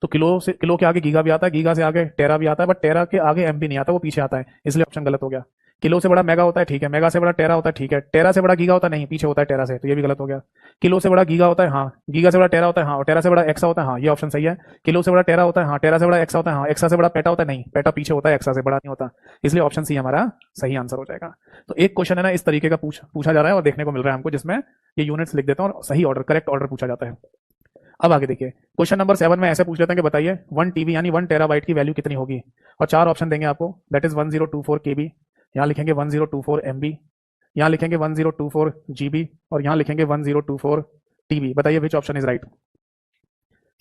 तो किलो से, किलो के आगे गीगा भी आता है, गीगा से आगे टेरा भी आता है, बट टेरा के आगे एमबी नहीं आता, वो पीछे आता है, इसलिए ऑप्शन गलत हो गया। किलो से बड़ा मेगा होता है, ठीक है। मेगा से बड़ा टेरा होता है, ठीक है। टेरा से बड़ा गीगा होता है, नहीं, पीछे होता है टेरा से, तो ये भी गलत हो गया। किलो से बड़ा गीगा होता है, हाँ। गीगा से बड़ा टेरा होता है, हाँ। और टेरा से बड़ा एक्सा होता है, हाँ। ये ऑप्शन सही है। किलो से बड़ा टेरा होता है, हाँ। टेरा से बड़ा एक्सा होता है, हाँ। एक्सा से बड़ा पेटा होता है, नहीं, पेटा पीछे होता है, एक्सा से बड़ा नहीं होता। इसलिए ऑप्शन सी हमारा सही आंसर हो जाएगा। तो एक क्वेश्चन है ना इस तरीके का पूछा जा रहा है और देखने को मिल रहा है हमको, जिसमें ये यूनिट्स लिख देते हैं और सही ऑर्डर, करेक्ट ऑर्डर पूछा जाता है। अब आगे देखिए, क्वेश्चन नंबर 7 में ऐसे पूछ लेते हैं कि बताइए 1 टीबी यानी 1 टेराबाइट की वैल्यू कितनी होगी। और 4 ऑप्शन देंगे आपको, दैट इज 1024 केबी, यहाँ लिखेंगे 1024 एमबी, यहाँ लिखेंगे 1024 जीबी, और यहाँ लिखेंगे 1024 टीबी। बताइए which option is right.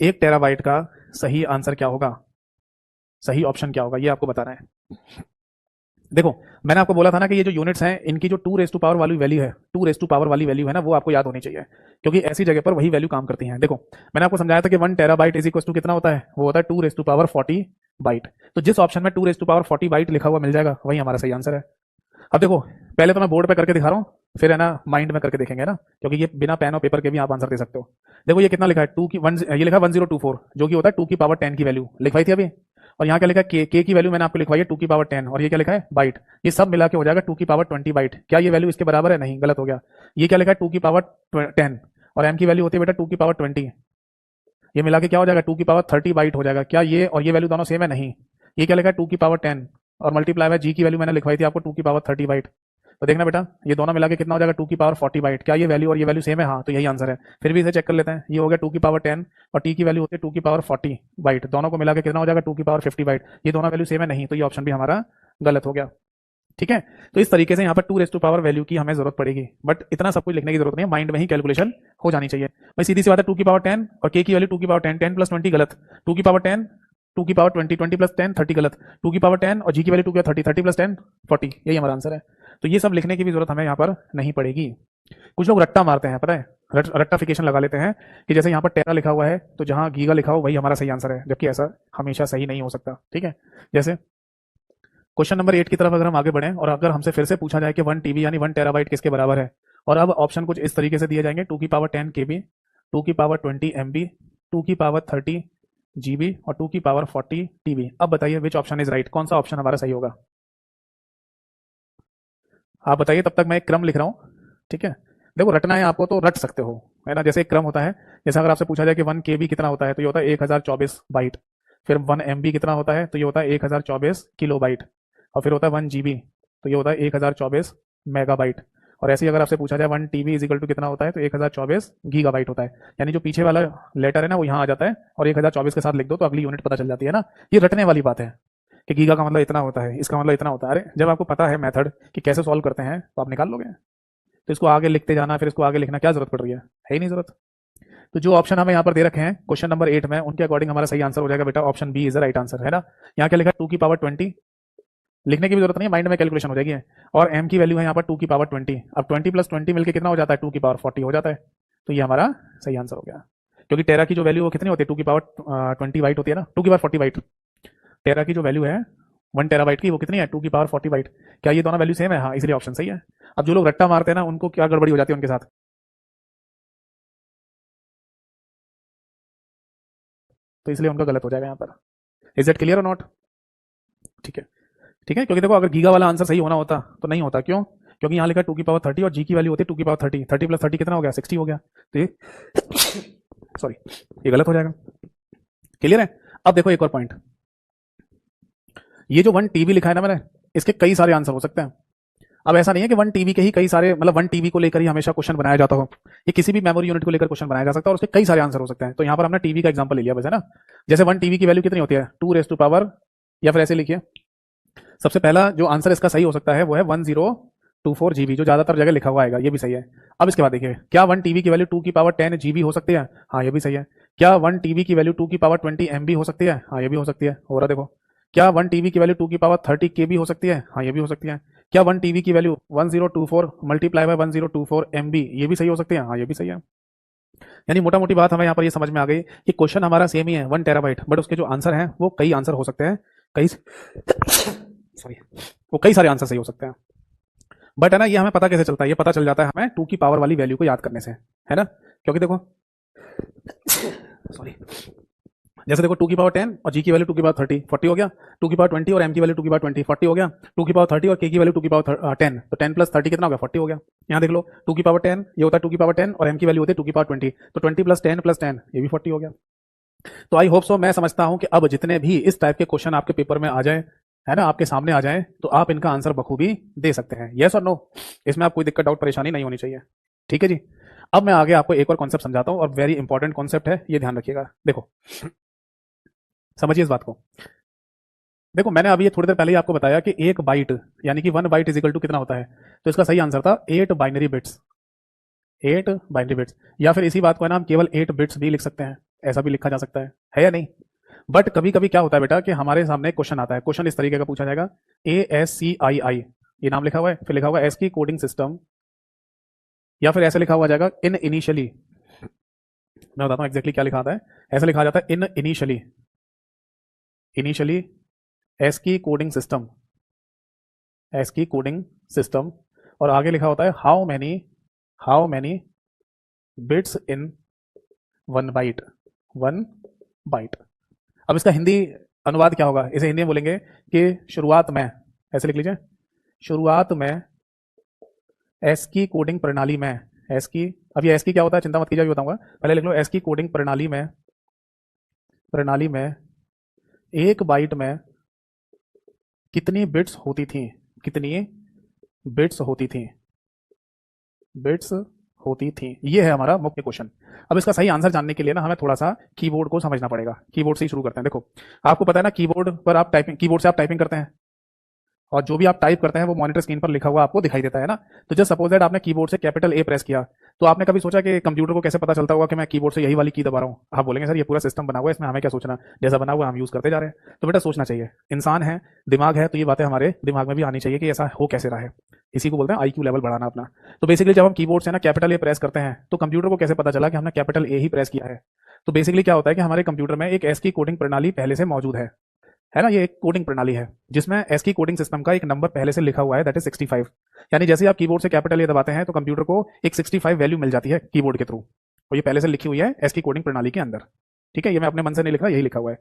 1 terabyte का सही आंसर क्या होगा, सही ऑप्शन क्या होगा, ये आपको बताना है। देखो मैंने आपको बोला था ना कि ये जो यूनिट्स हैं, इनकी जो 2 रेज़ टू पावर वाली वैल्यू है, 2 रेज़ टू पावर वाली वैल्यू है ना, वो आपको याद होनी चाहिए, क्योंकि ऐसी जगह पर वही वैल्यू काम करती हैं। देखो मैंने आपको समझाया था कि 1 टेराबाइट इज इक्वल टू कितना होता है, वो होता है 2 रेज़ टू पावर 40 बाइट। तो जिस ऑप्शन में 2 रेज़ टू पावर 40 बाइट लिखा हुआ मिल जाएगा, वही हमारा सही आंसर है। अब देखो पहले तो मैं बोर्ड पे करके दिखा रहा हूँ, फिर है ना माइंड में करके देखेंगे ना, क्योंकि ये बिना पेन और पेपर के भी आप आंसर दे सकते हो। देखो ये कितना लिखा है, 2 की 1, ये लिखा है 1024, जो कि होता है 2 की पावर 10 की वैल्यू लिखवाई थी अभी। और यहाँ क्या लिखा है, के की वैल्यू मैंने आपको लिखवाई है 2 की पावर 10, और ये क्या लिखा है बाइट, ये सब मिला के हो जाएगा 2 की पावर 20 बाइट। क्या ये वैल्यू इसके बराबर है? नहीं, गलत हो गया। ये क्या लिखा है 2 की पावर 10, और एम की वैल्यू होती है बेटा 2 की पावर 20, ये मिला के क्या हो जाएगा 2 की पावर 30 बाइट हो जाएगा। क्या ये और ये वैल्यू दोनों सेम है? नहीं। ये क्या लिखा है 2 की पावर 10 और मल्टीप्लाई बाय जी की वैल्यू मैंने लिखवाई थी आपको 2 की पावर 30 बाइट। तो देखना बेटा ये दोनों मिला के कितना हो जाएगा 2 की पावर 40 बाइट। क्या ये वैल्यू और ये वैल्यू सेम है? हाँ, तो यही आंसर है। फिर भी इसे चेक कर लेते हैं। ये हो गया 2 की पावर 10 और टी की वैल्यू होती है 2 की पावर 40 बाइट, दोनों को मिला के कितना हो जाएगा 2 की पावर 50 बाइट। ये दोनों वैल्यू सेम है? नहीं, तो ये ऑप्शन भी हमारा गलत हो गया। ठीक है, तो इस तरीके से यहाँ पर 2 रेज़ टू पावर वैल्यू की हमें जरूरत पड़ेगी, बट इतना सब कुछ लिखने की जरूरत नहीं है, माइंड में ही कैलकुलेशन हो जानी चाहिए भाई। सीधी सी बात है 2 की पावर 10 और के की वैल्यू 2 की पावर 10, 10 प्लस 20 गलत, 2 की पावर 10 2 की पावर 20, 20 प्लस 10 30 गलत, 2 की पावर 10 और जी की वैल्यू 2 की 30, 30 प्लस 10 40, यही हमारा आंसर है। तो ये सब लिखने की भी जरूरत हमें यहाँ पर नहीं पड़ेगी। कुछ लोग रट्टा मारते हैं, पता है, रट्टाफिकेशन लगा लेते हैं कि जैसे यहाँ पर टेरा लिखा हुआ है तो जहाँ गीगा लिखा हो वही हमारा सही आंसर है, जबकि ऐसा हमेशा सही नहीं हो सकता। ठीक है, जैसे क्वेश्चन नंबर 8 की तरफ अगर हम आगे बढ़ें और अगर हमसे फिर से पूछा जाए कि 1 टीबी यानी 1 टेराबाइट किसके बराबर है, और अब ऑप्शन कुछ इस तरीके से दिए जाएंगे 2 की पावर 10 केबी, 2 की पावर 20 एमबी, 2 की पावर 30 जीबी और 2 की पावर 40 टीबी। अब बताइए विच ऑप्शन इज राइट, कौन सा ऑप्शन हमारा सही होगा? आप बताइए, तब तक मैं एक क्रम लिख रहा हूँ। ठीक है, देखो रटना है आपको तो रट सकते हो, है ना। जैसे एक क्रम होता है, जैसे अगर आपसे पूछा जाए कि 1 केबी कितना होता है तो ये होता है 1024 बाइट, फिर 1 एमबी कितना होता है तो ये होता है 1024 किलो बाइट, और फिर होता है 1 जीबी तो ये होता है 1024 मेगाबाइट, और ऐसे ही अगर आपसे पूछा जाए 1 टीबी इज इक्वल टू कितना होता है तो 1024 गीगाबाइट होता है। यानी जो पीछे वाला लेटर है ना वो यहाँ आ जाता है और 1024 के साथ लिख दो तो अगली यूनिट पता चल जाती है ना। ये रटने वाली बात है कि गीगा का मतलब इतना होता है, इसका मतलब इतना होता है। अरे जब आपको पता है मेथड कि कैसे सॉल्व करते हैं तो आप निकाल लोगे, तो इसको आगे लिखते जाना फिर इसको आगे लिखना क्या जरूरत पड़ रही है ही नहीं जरूरत। तो जो ऑप्शन हमें यहाँ पर दे रखे हैं क्वेश्चन नंबर 8 में, उनके अकॉर्डिंग हमारा सही आंसर हो जाएगा बेटा option B is the right answer, है ना। यहाँ क्या लिखा है 2 की पावर 20, लिखने की भी जरूरत नहीं है, माइंड में कैलकुलेशन हो जाएगी। और एम की वैल्यू है यहाँ पर 2 की पावर 20, अब 20 प्लस 20 मिलकर कितना हो जाता है 2 की पावर 40 हो जाता है, तो ये हमारा सही आंसर हो गया। क्योंकि टेरा की जो वैल्यू वो कितनी होती है 2 की पावर 20 बाइट होती है ना, 2 की पावर 40 बाइट। टेरा की जो वैल्यू है 1 टेराबाइट की वो कितनी है 2 की पावर 40 बाइट। क्या ये दोनों वैल्यू सेम है? हाँ, इसलिए ऑप्शन सही है। अब जो लोग रट्टा मारते हैं ना उनको क्या गड़बड़ी हो जाती है उनके साथ, तो इसलिए उनका गलत हो जाएगा यहाँ पर। इज इट क्लियर और नॉट? ठीक है, ठीक है, क्योंकि देखो अगर गीगा वाला आंसर सही होना होता तो नहीं होता, क्यों? क्योंकि यहाँ लिखा 2 की पावर 30 और जी की वैल्यू होती है 2 की पावर 30, 30 प्लस 30 कितना हो गया 60 हो गया, तो ये सॉरी ये गलत हो जाएगा। क्लियर है? अब देखो एक और पॉइंट, ये जो 1 टीबी लिखा है ना मैंने, इसके कई सारे आंसर हो सकते हैं। अब ऐसा नहीं है कि 1 टीबी के ही कई सारे, मतलब 1 टीबी को लेकर ही हमेशा क्वेश्चन बनाया जाता हो, ये किसी भी मेमोरी यूनिट को लेकर क्वेश्चन बनाया जा सकता है और उसके कई सारे आंसर हो सकते हैं। तो यहाँ पर हमने टीबी का एग्जांपल ले लिया बस, है ना। जैसे 1 टीबी की वैल्यू कितनी होती है 2 रेज़ टू पावर, या फिर ऐसे लिखिए, सबसे पहला जो आंसर इसका सही हो सकता है वो है 1024 जीबी, जो ज्यादातर जगह लिखा हुआ आएगा, ये भी सही है। अब इसके बाद देखिए, क्या 1 टीबी की वैल्यू 2 की पावर 10 जीबी हो सकती है? हाँ, ये भी सही है। क्या 1 टीबी की वैल्यू 2 की पावर 20 एमबी हो सकती है? हाँ, ये भी हो सकती है। हो रहा देखो, क्या 1 टीबी की वैल्यू 2 की पावर 30 केबी हो सकती है? हाँ, ये भी हो सकती है। क्या 1 टीबी की वैल्यू 1024 मल्टीप्लाई बाय 1024 एमबी, ये भी सही हो सकती है? हाँ, ये भी सही है। यानी मोटा मोटी बात हमें यहाँ पर ये समझ में आ गई कि क्वेश्चन हमारा सेम ही है 1 टेराबाइट, बट उसके जो आंसर हैं वो कई आंसर हो सकते हैं, कई सॉरी वो कई सारे आंसर सही हो सकते हैं। बट है ना, ये हमें पता कैसे चलता है? ये पता चल जाता है हमें 2 की पावर वाली वैल्यू को याद करने से, है ना। क्योंकि देखो सॉरी, जैसे देखो 2 की पावर 10 और जी की वैल्यू 2 की पावर 30 40 हो गया, 2 की पावर 20 और एम की वैल्यू 2 की पावर 20 40 हो गया, 2 की पावर 30 और के की वैल्यू 2 की पावर 10, तो 10 प्लस 30 कितना हो गया 40 हो गया। यहाँ देख लो 2 की पावर 10 ये होता है 2 की पावर 10 और एम की वैल्यू होती है 2 की पावर 20, तो 20 प्लस 10 ये भी 40 हो गया। तो आई होप सो, मैं समझता हूं कि अब जितने भी इस टाइप के क्वेश्चन आपके पेपर में आ जाए, है ना, आपके सामने आ जाए, तो आप इनका आंसर बखूबी दे सकते हैं। यस और नो, इसमें आप कोई दिक्कत डाउट परेशानी नहीं होनी चाहिए। ठीक है जी। अब मैं आगे आपको एक और कॉन्सेप्ट समझाता हूं और वेरी इंपॉर्टेंट कॉन्सेप्ट है, ये ध्यान रखिएगा। देखो समझिए इस बात को। देखो मैंने अभी ये थोड़ी देर पहले ही आपको बताया कि एक बाइट यानी कि 1 बाइट इज इक्वल टू कितना होता है, तो इसका सही आंसर था 8 बाइनरी बिट्स, 8 बाइनरी बिट्स। या फिर इसी बात को है ना हम केवल 8 बिट्स भी लिख सकते हैं, ऐसा भी लिखा जा सकता है या नहीं। बट कभी कभी क्या होता है बेटा कि हमारे सामने क्वेश्चन आता है, क्वेश्चन इस तरीके का पूछा जाएगा ASCII, ये नाम लिखा हुआ है, फिर लिखा हुआ है एस की कोडिंग सिस्टम, या फिर ऐसे लिखा हुआ जाएगा इन इनिशियली, मैं बताता हूँ एग्जैक्टली क्या लिखा आता है। ऐसे लिखा जाता है in initially, initially ASCII coding system, ASCII coding system, और आगे लिखा होता है how many bits in 1 byte, 1 byte. अब इसका हिंदी अनुवाद क्या होगा, इसे हिंदी में बोलेंगे कि शुरुआत में, ऐसे लिख लीजिए, शुरुआत में एस की कोडिंग प्रणाली में, एस की, अब ये एस की क्या होता है चिंता मत कीजिए, अभी बताऊंगा, पहले लिख लो एस की कोडिंग प्रणाली में एक बाइट में कितनी बिट्स होती थी, कितनी बिट्स होती थी, बिट्स होती थी, ये है हमारा मुख्य क्वेश्चन। अब इसका सही आंसर जानने के लिए ना हमें थोड़ा सा कीबोर्ड को समझना पड़ेगा। कीबोर्ड से ही शुरू करते हैं। देखो आपको पता है ना, कीबोर्ड पर आप टाइपिंग, कीबोर्ड से आप टाइपिंग करते हैं और जो भी आप टाइप करते हैं वो मॉनिटर स्क्रीन पर लिखा हुआ आपको दिखाई देता है ना। तो जस्ट सपोज दैट आपने कीबोर्ड से कैपिटल ए प्रेस किया, तो आपने कभी सोचा कि कंप्यूटर को कैसे पता चलता होगा कि मैं कीबोर्ड से यही वाली की दबा रहा हूँ? आप बोलेंगे सर ये पूरा सिस्टम बना हुआ है, इसमें हमें क्या सोचना, जैसा बना हुआ हम यूज करते जा रहे हैं। तो बेटा सोचना चाहिए, इंसान है, दिमाग है, तो ये बातें हमारे दिमाग में भी आनी चाहिए कि ऐसा हो कैसे रहा है। इसी को बोलते हैं आईक्यू लेवल बढ़ाना अपना। तो बेसिकली जब हम कीबोर्ड से ना कैपिटल ए प्रेस करते हैं तो कंप्यूटर को कैसे पता चला कि हमने कैपिटल ए ही प्रेस किया है? तो बेसिकली क्या होता है कि हमारे कंप्यूटर में एक एस की कोडिंग प्रणाली पहले से मौजूद है ना। ये एक कोडिंग प्रणाली है जिसमें एस की कोडिंग सिस्टम का एक नंबर पहले से लिखा हुआ है, दैट इज 65। यानी जैसे आप कीबोर्ड से कैपिटल ए दबाते हैं तो कंप्यूटर को एक 65 वैल्यू मिल जाती है कीबोर्ड के थ्रू, और ये पहले से लिखी हुई है एस की कोडिंग प्रणाली के अंदर। ठीक है, ये मैं अपने मन से नहीं लिख रहा, यही लिखा हुआ है।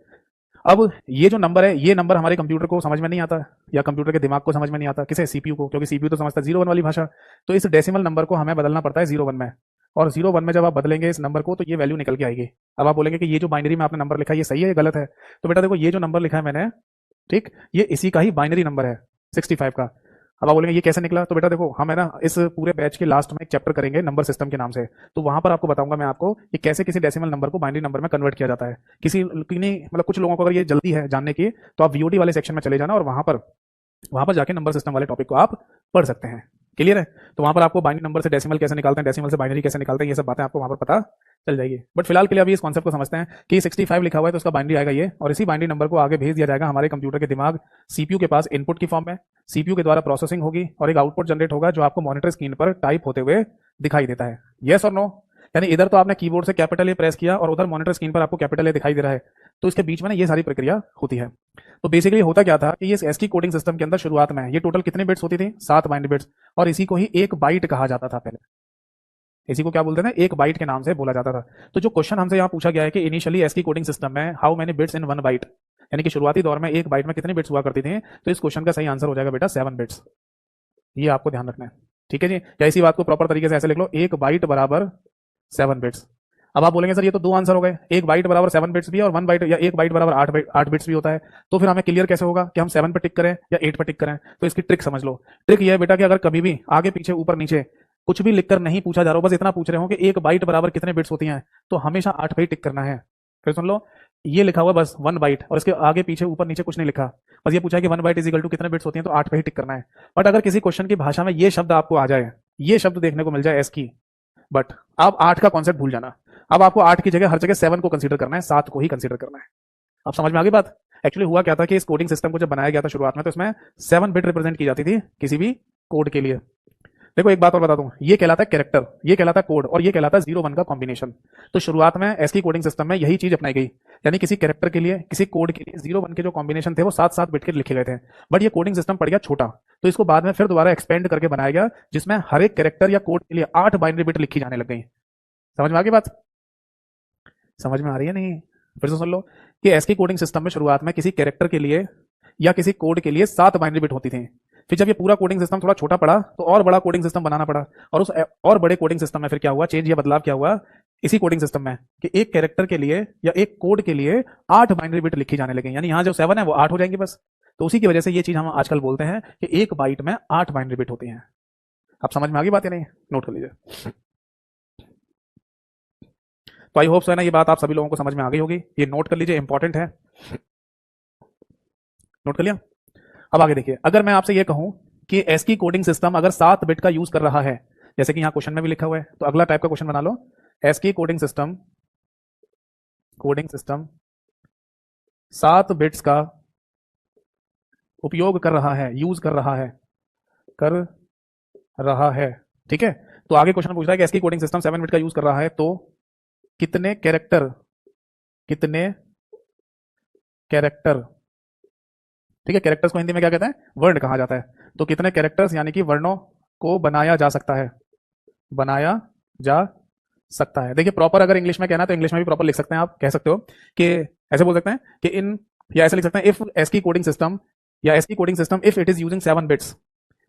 अब ये जो नंबर है, ये नंबर हमारे कंप्यूटर को समझ में नहीं आता, या कंप्यूटर के दिमाग को समझ में नहीं आता, किसे, सीपीयू को, क्योंकि सीपीयू तो समझता है 0 1 वाली भाषा। तो इस डेसिमल नंबर को हमें बदलना पड़ता है 0 1 में, और 0 1 में जब आप बदलेंगे इस नंबर को तो ये वैल्यू निकल के आएगी। अब आप बोलेंगे कि ये जो बाइनरी में आपने नंबर लिखा है ये सही है या गलत है? तो बेटा देखो, ये जो नंबर लिखा है मैंने, ठीक, ये इसी का ही बाइनरी नंबर है 65 का। अब आप बोलेंगे ये कैसे निकला? तो बेटा देखो, हम है ना इस पूरे बैच के लास्ट में एक चैप्टर करेंगे नंबर सिस्टम के नाम से, तो वहां पर आपको बताऊंगा मैं आपको कि कैसे किसी डेसिमल नंबर को बाइनरी नंबर में कन्वर्ट किया जाता है। किसी नहीं, मतलब कुछ लोगों को अगर ये जल्दी है जानने की तो आप वीओडी वाले सेक्शन में चले जाना और वहां पर जाके नंबर सिस्टम वाले टॉपिक को आप पढ़ सकते हैं। क्लियर है? तो वहां पर आपको बाइनरी नंबर से डेसिमल कैसे निकालते हैं, डेसिमल से बाइनरी कैसे निकालते हैं, ये सब बातें आपको वहां पर पता चल जाएगी। बट फिलहाल के लिए अभी इस कॉन्सेप्ट को समझते हैं कि 65 लिखा हुआ है तो उसका बाइनरी आएगा ये, और इसी बाइनरी नंबर को आगे भेज दिया जाएगा हमारे कंप्यूटर के दिमाग सीपीयू के पास इनपुट की फॉर्म में। सीपीयू के द्वारा प्रोसेसिंग होगी और एक आउटपुट जनरेट होगा जो आपको मॉनिटर स्क्रीन पर टाइप होते हुए दिखाई देता है। यस और नो? यानी इधर तो आपने कीबोर्ड से कैपिटल ए प्रेस किया और उधर मॉनिटर स्क्रीन पर आपको कैपिटल ए दिखाई दे रहा है, तो इसके बीच में ना ये सारी प्रक्रिया होती है। तो बेसिकली होता क्या था कि ये एस की कोडिंग सिस्टम के अंदर शुरुआत में ये टोटल कितने बिट्स होती थी? 7 बाइनरी बिट्स, और इसी को ही एक बाइट कहा जाता था पहले। इसी को क्या बोलते थे? एक बाइट के नाम से बोला जाता था। तो जो क्वेश्चन हमसे यहाँ पूछा गया है कि initially ASCII coding system में how many bits in one byte, यानी कि शुरुआती दौर में एक बाइट में कितनी बिट्स हुआ करती थी, तो इस क्वेश्चन का सही आंसर हो जाएगा बेटा 7 बिट्स। ये आपको ध्यान रखना है। ठीक है जी, या इसी बात को प्रॉपर तरीके से ऐसे लिख लो, एक बाइट बराबर 7 बिट्स। अब आप बोलेंगे सर ये तो 2 आंसर हो गए, एक बाइट बराबर 7 बिट्स भी है और 1 बाइट या एक बाइट बराबर 8 बिट्स भी होता है, तो फिर हमें क्लियर कैसे होगा कि हम 7 पे टिक करें या 8 पे टिक करें? तो इसकी ट्रिक समझ लो। ट्रिक ये है बेटा कि अगर कभी भी आगे पीछे ऊपर नीचे कुछ भी लिखकर नहीं पूछा जा रहा हो, बस इतना पूछ रहे हो कि एक बाइट बराबर कितने बिट्स होती हैं, तो हमेशा 8 पे ही टिक करना है। फिर सुन लो, ये लिखा हुआ बस 1 बाइट और इसके आगे पीछे ऊपर नीचे कुछ नहीं लिखा, बस ये पूछा है कि 1 बाइट इज इक्वल टू कितने बिट्स होती हैं, तो 8 पे ही टिक करना है। बट अगर किसी क्वेश्चन की भाषा में ये शब्द आपको आ जाए, ये शब्द देखने को मिल जाए एस की, बट आप 8 का कॉन्सेप्ट भूल जाना। अब आपको 8 की जगह हर जगह 7 को कंसीडर करना है, 7 को ही कंसीडर करना है। अब समझ में आ गई बात? एक्चुअली हुआ क्या था कि इस कोडिंग सिस्टम को जब बनाया गया था शुरुआत में, तो इसमें 7 बिट रिप्रेजेंट की जाती थी किसी भी कोड के लिए। देखो एक बात और बता दूं, ये कहलाता है कैरेक्टर, ये कहलाता है कोड, और ये कहलाता है 0 1 का कॉम्बिनेशन। तो शुरुआत में एस की कोडिंग सिस्टम में यही चीज अपनाई गई, यानी किसी कैरेक्टर के लिए, किसी कोड के लिए 0 1 के जो कॉम्बिनेशन थे वो 7 बिट के लिखे गए थे। बट ये कोडिंग सिस्टम पड़ गया छोटा, तो इसको बाद में फिर दोबारा एक्सपेंड करके बनाया गया, जिसमें हर एक कैरेक्टर या कोड के लिए 8 बाइनरी बिट लिखी जाने लग गई। समझ में आ गई बात? समझ में आ रही है नहीं? फिर से सुन लो कि एस की कोडिंग सिस्टम में शुरुआत में किसी कैरेक्टर के लिए या किसी कोड के लिए 7 बाइनरी बिट होती थी। फिर जब ये पूरा कोडिंग सिस्टम थोड़ा छोटा पड़ा तो और बड़ा कोडिंग सिस्टम बनाना पड़ा, और उस और बड़े कोडिंग सिस्टम में फिर क्या हुआ, चेंज या बदलाव क्या हुआ इसी कोडिंग सिस्टम में, कि एक कैरेक्टर के लिए या एक कोड के लिए 8 बाइनरी बिट लिखी जाने लगी, यानी यहाँ जो 7 है वो 8 हो जाएंगे बस। तो उसी की वजह से ये चीज हम आजकल बोलते हैं कि एक बाइट में 8 बाइनरी बिट होती हैं। अब समझ में आ गई बात या नहीं? नोट कर लीजिए। तो आई होप सो है ना, ये बात आप सभी लोगों को समझ में आ गई होगी, ये नोट कर लीजिए, इंपॉर्टेंट है। नोट कर लिया? अब आगे देखिए, अगर मैं आपसे ये कहूं कि एस की कोडिंग सिस्टम अगर 7 बिट का यूज कर रहा है, जैसे कि यहां क्वेश्चन में भी लिखा हुआ है, तो अगला टाइप का क्वेश्चन बना लो, एस की कोडिंग सिस्टम 7 बिट्स का उपयोग कर रहा है, यूज कर रहा है। ठीक है, तो आगे क्वेश्चन पूछ रहा है कि एस की कोडिंग सिस्टम 7 बिट का यूज कर रहा है, तो कितने कैरेक्टर, ठीक है, कैरेक्टर्स को हिंदी में क्या कहते हैं? वर्ण कहा जाता है। तो कितने कैरेक्टर्स यानी कि वर्णों को बनाया जा सकता है, बनाया जा सकता है। देखिए प्रॉपर अगर इंग्लिश में कहना है तो इंग्लिश में भी प्रॉपर लिख सकते हैं, आप कह सकते हो कि ऐसे बोल सकते हैं कि इन या ऐसे लिख सकते हैं इफ ASCII कोडिंग सिस्टम या ASCII coding system if it is using 7 bits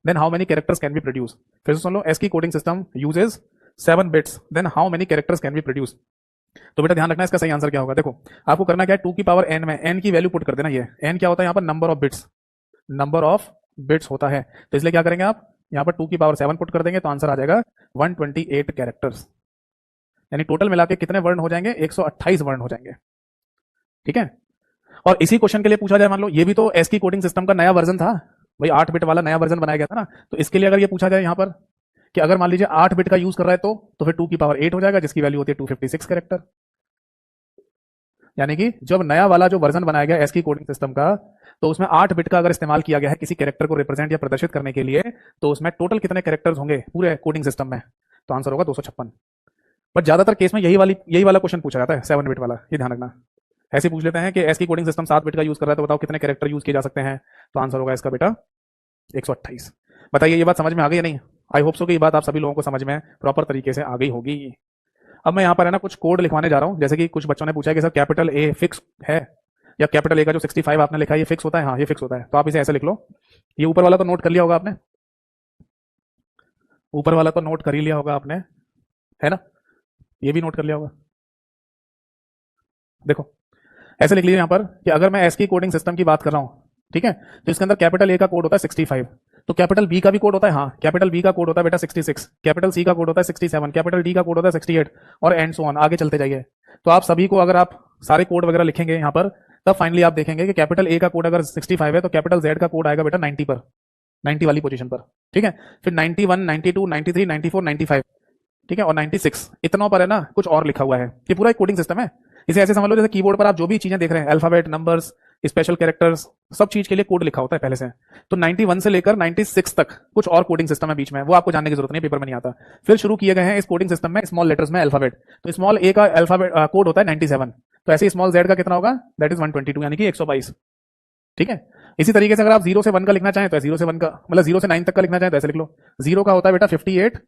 then how many characters can be produce. फिर से सुन लो, ASCII coding system uses 7 bits then how many characters can be produce. तो बेटा ध्यान रखना इसका सही आंसर क्या होगा। देखो आपको करना क्या है, 2 की पावर n में n की वैल्यू पुट कर देना। ये n क्या होता है यहाँ पर, नंबर ऑफ बिट्स होता है। तो इसलिए क्या करेंगे आप यहाँ पर 2 की पावर 7 पुट कर देंगे तो आंसर आ जाएगा 128 कैरेक्टर्स, यानी टोटल मिला के कितने वर्ण हो जाएंगे, 128 वर्ण हो जाएंगे। ठीक है, और इसी क्वेश्चन के लिए पूछा जाए, मान लो ये भी तो ASCII कोडिंग सिस्टम का नया वर्जन था भाई, 8 बिट वाला नया वर्जन बनाया गया था ना। तो इसके लिए अगर ये पूछा जाए यहाँ पर कि अगर मान लीजिए 8 बिट का यूज कर रहा है तो फिर 2 की पावर 8 हो जाएगा जिसकी वैल्यू होती है 256 कैरेक्टर। यानी कि जब नया वाला जो वर्जन बनाया गया ASCII कोडिंग सिस्टम का, तो उसमें 8 बिट का अगर इस्तेमाल किया गया है किसी कैरेक्टर को रिप्रेजेंट या प्रदर्शित करने के लिए, तो उसमें टोटल कितने कैरेक्टर्स होंगे पूरे कोडिंग सिस्टम में, तो आंसर होगा 256। बट ज्यादातर केस में यही वाला क्वेश्चन पूछा जाता है 7 बिट वाला, ये ध्यान रखना। ऐसे पूछ लेते हैं कि ASCII कोडिंग सिस्टम 7 बिट का यूज कर रहा है तो बताओ कितने कैरेक्टर यूज किए जा सकते हैं, तो आंसर होगा इसका बेटा 128। बताइए ये बात समझ में आ गई या नहीं। आई होप सो कि ये बात आप सभी लोगों को समझ में प्रॉपर तरीके से आ गई होगी। अब मैं यहाँ पर है ना कुछ कोड लिखवाने जा रहा हूँ। जैसे कि कुछ बच्चों ने पूछा कि सर कैपिटल A फिक्स है, या कैपिटल A का जो 65 आपने लिखा है ये फिक्स होता है। हाँ ये फिक्स होता है, तो आप इसे ऐसे लिख लो। ये ऊपर वाला तो नोट कर लिया होगा आपने, ऊपर वाला तो नोट कर ही लिया होगा आपने, है ना, ये भी नोट कर लिया होगा। देखो ऐसे लिख लीजिए यहाँ पर कि अगर मैं ASCII कोडिंग सिस्टम की बात कर रहा हूँ, ठीक है, तो इसके अंदर कैपिटल A का कोड होता है 65, तो कैपिटल B का भी कोड होता है। हाँ कैपिटल B का कोड होता है बेटा 66, कैपिटल C का कोड होता है 67, कैपिटल D का कोड होता है 68 और एंड सो ऑन, आगे चलते जाइए। तो आप सभी को अगर आप सारे कोड वगैरह लिखेंगे यहाँ पर, तब फाइनली आप देखेंगे कि कैपिटल A का कोड अगर 65 है तो कैपिटल Z का कोड आएगा बेटा 90 पर, 90 वाली पोजीशन पर। ठीक है, फिर 91, 92, 93, 94, 95, ठीक है, और 96 इतनों पर है ना कुछ और लिखा हुआ है। ये पूरा एक कोडिंग सिस्टम है। इसे ऐसे समझ लो जैसे कीबोर्ड पर आप जो भी चीजें देख रहे हैं, अल्फाबेट, नंबर्स, स्पेशल कैरेक्टर्स, सब चीज के लिए कोड लिखा होता है पहले से। तो 91 से लेकर 96 तक कुछ और कोडिंग सिस्टम है बीच में, वो आपको जानने की जरूरत नहीं, पेपर में नहीं आता। फिर शुरू किए गए हैं इस कोडिंग सिस्टम में स्मॉल लेटर्स में अल्फाबेट। तो स्मॉल ए का अल्फाबेट कोड होता है 97, तो ऐसे स्मॉल जेड का कितना होगा, दैट इज 122, यानी कि 122। ठीक है, इसी तरीके से अगर आप 0 से 1 का लिखना चाहें तो 0 से 1 का मतलब 0 से 9 तक का लिखना चाहें तो ऐसे लिख लो। 0 का होता है बेटा 58,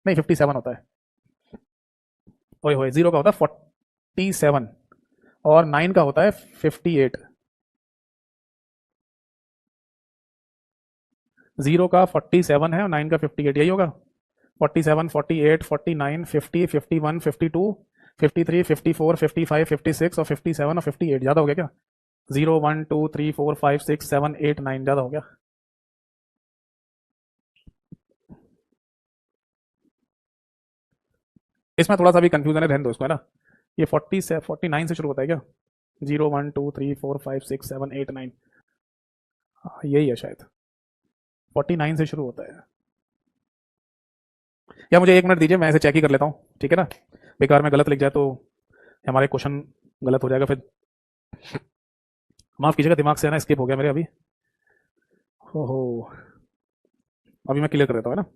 नहीं 57 होता है, ओए होए, 0 का होता है 47 और 9 का होता है 58। 0 का 47 है और 9 का 58, यही होगा। 47, 48, 49, 50, 51, 52, 53, 54, 55, 56 और 57 और 58, ज्यादा हो गया क्या? 0, 1, 2, 3, 4, 5, 6, 7, 8, 9, ज्यादा हो गया। इसमें थोड़ा सा भी कंफ्यूजन है, रहने दो इसको, है ना। ये 40 से 49 से शुरू होता है क्या? 0, 1, 2, 3, 4, 5, 6, 7, 8, 9, हाँ यही है शायद, 49 से शुरू होता है। या मुझे 1 मिनट दीजिए, मैं इसे चेक ही कर लेता हूँ, ठीक है ना, बेकार में गलत लिख जाए तो हमारे क्वेश्चन गलत हो जाएगा फिर। माफ कीजिएगा, दिमाग से है ना स्किप हो गया मेरे अभी। हो अभी मैं क्लियर कर देता हूँ, है ना।